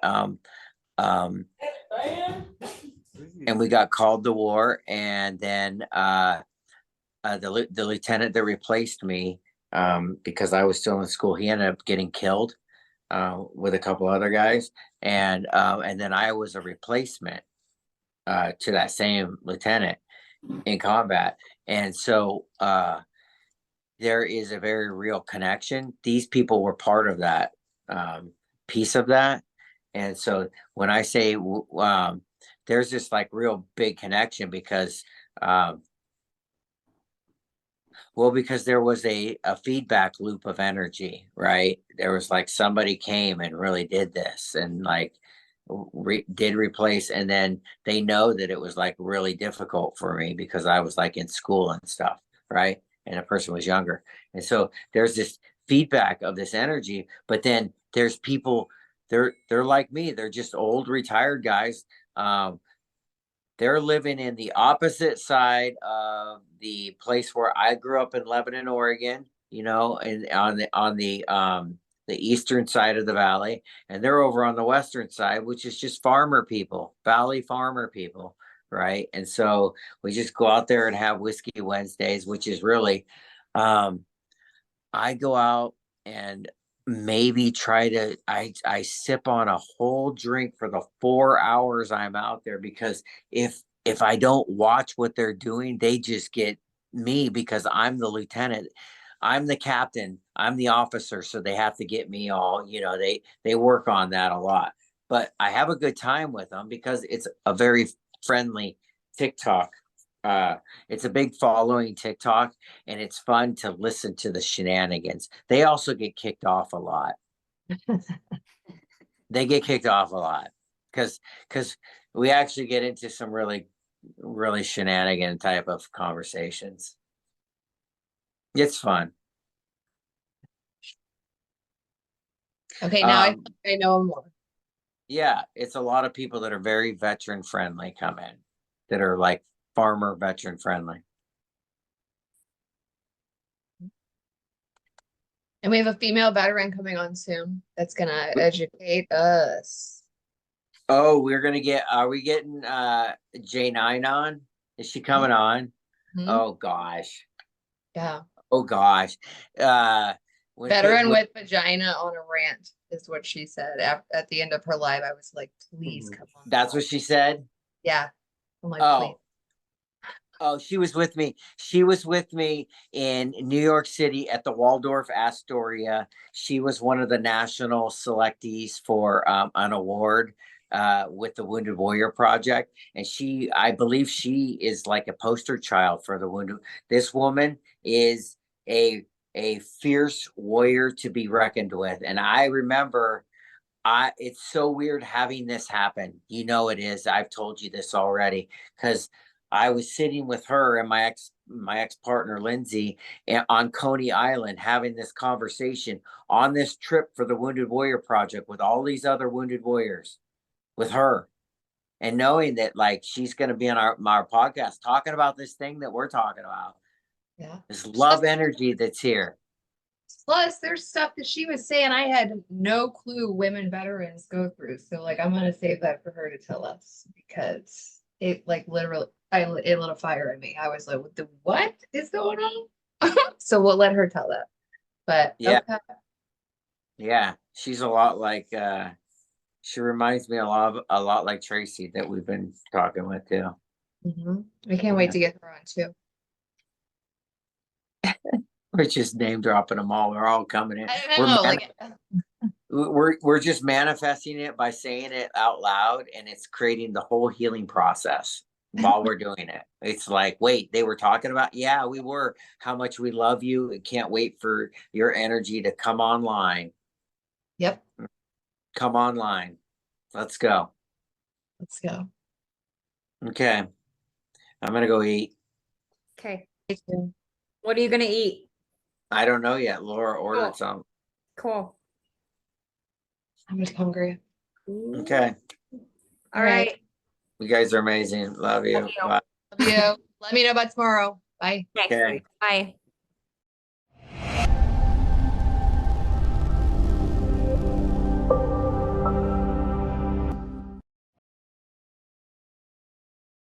we got called to war, and then the lieutenant that replaced me, because I was still in school, he ended up getting killed with a couple other guys, and then I was a replacement to that same lieutenant in combat, and so there is a very real connection. These people were part of that piece of that, and so when I say there's this like real big connection because well, because there was a feedback loop of energy, right? There was like somebody came and really did this and like did replace, and then they know that it was like really difficult for me because I was like in school and stuff, right? And the person was younger. And so there's this feedback of this energy, but then there's people, they're like me, they're just old retired guys. They're living in the opposite side of the place where I grew up in Lebanon, Oregon, you know, and the eastern side of the valley, and they're over on the western side, which is just farmer people, valley farmer people, right? And so we just go out there and have Whiskey Wednesdays, which is really I go out and maybe try to I sip on a whole drink for the 4 hours I'm out there, because if I don't watch what they're doing, they just get me because I'm the lieutenant. I'm the captain. I'm the officer, so they have to get me all, you know, they work on that a lot. But I have a good time with them because it's a very friendly TikTok. It's a big following TikTok, and it's fun to listen to the shenanigans. They also get kicked off a lot. They get kicked off a lot because we actually get into some really shenanigan type of conversations. It's fun. Okay, now Um, I know more. Yeah, it's a lot of people that are very veteran friendly come in, that are like farmer veteran friendly. And we have a female veteran coming on soon that's gonna educate us. Oh, are we getting J9 on? Is she coming on? Mhm. Oh gosh. Yeah. Oh gosh. When Veteran with vagina on a rant is what she said at the end of her live. I was like, please come on. that's what she said. Yeah. I'm like, please. Oh, she was with me. She was with me in New York City at the Waldorf Astoria. She was one of the national selectees for an award with the Wounded Warrior Project. And I believe she is like a poster child for the Wounded. This woman is a fierce warrior to be reckoned with. And I remember it's so weird having this happen. You know it is. I've told you this already because I was sitting with her and my ex partner Lindsay on Coney Island having this conversation on this trip for the Wounded Warrior Project with all these other wounded warriors, with her, and knowing that like she's going to be on our podcast talking about this thing that we're talking about. Yeah. This love energy that's here. Plus, there's stuff that she was saying I had no clue women veterans go through. So like I'm gonna save that for her to tell us because it like literally it lit a fire in me. I was like, what is going on? So we'll let her tell that. But Yeah. okay. Yeah, she's a lot like she reminds me a lot like Tracy that we've been talking with too. I can't wait to get her on too. We're just name dropping them all. We're all coming in. I We're don't know, mani- like we're just manifesting it by saying it out loud, and it's creating the whole healing process while we're doing it. It's like, wait, they were talking about, yeah, we were, how much we love you and can't wait for your energy to come online. yep, Come online. Let's go. let's go. Okay. I'm gonna go eat. Okay. Me too. What are you gonna eat? I don't know yet. Laura ordered Cool. some. Cool. I'm just hungry. Okay. All right. You guys are amazing. Love you. Love you. Bye. Love you. Let me know about tomorrow. Bye. Okay. Okay. Bye.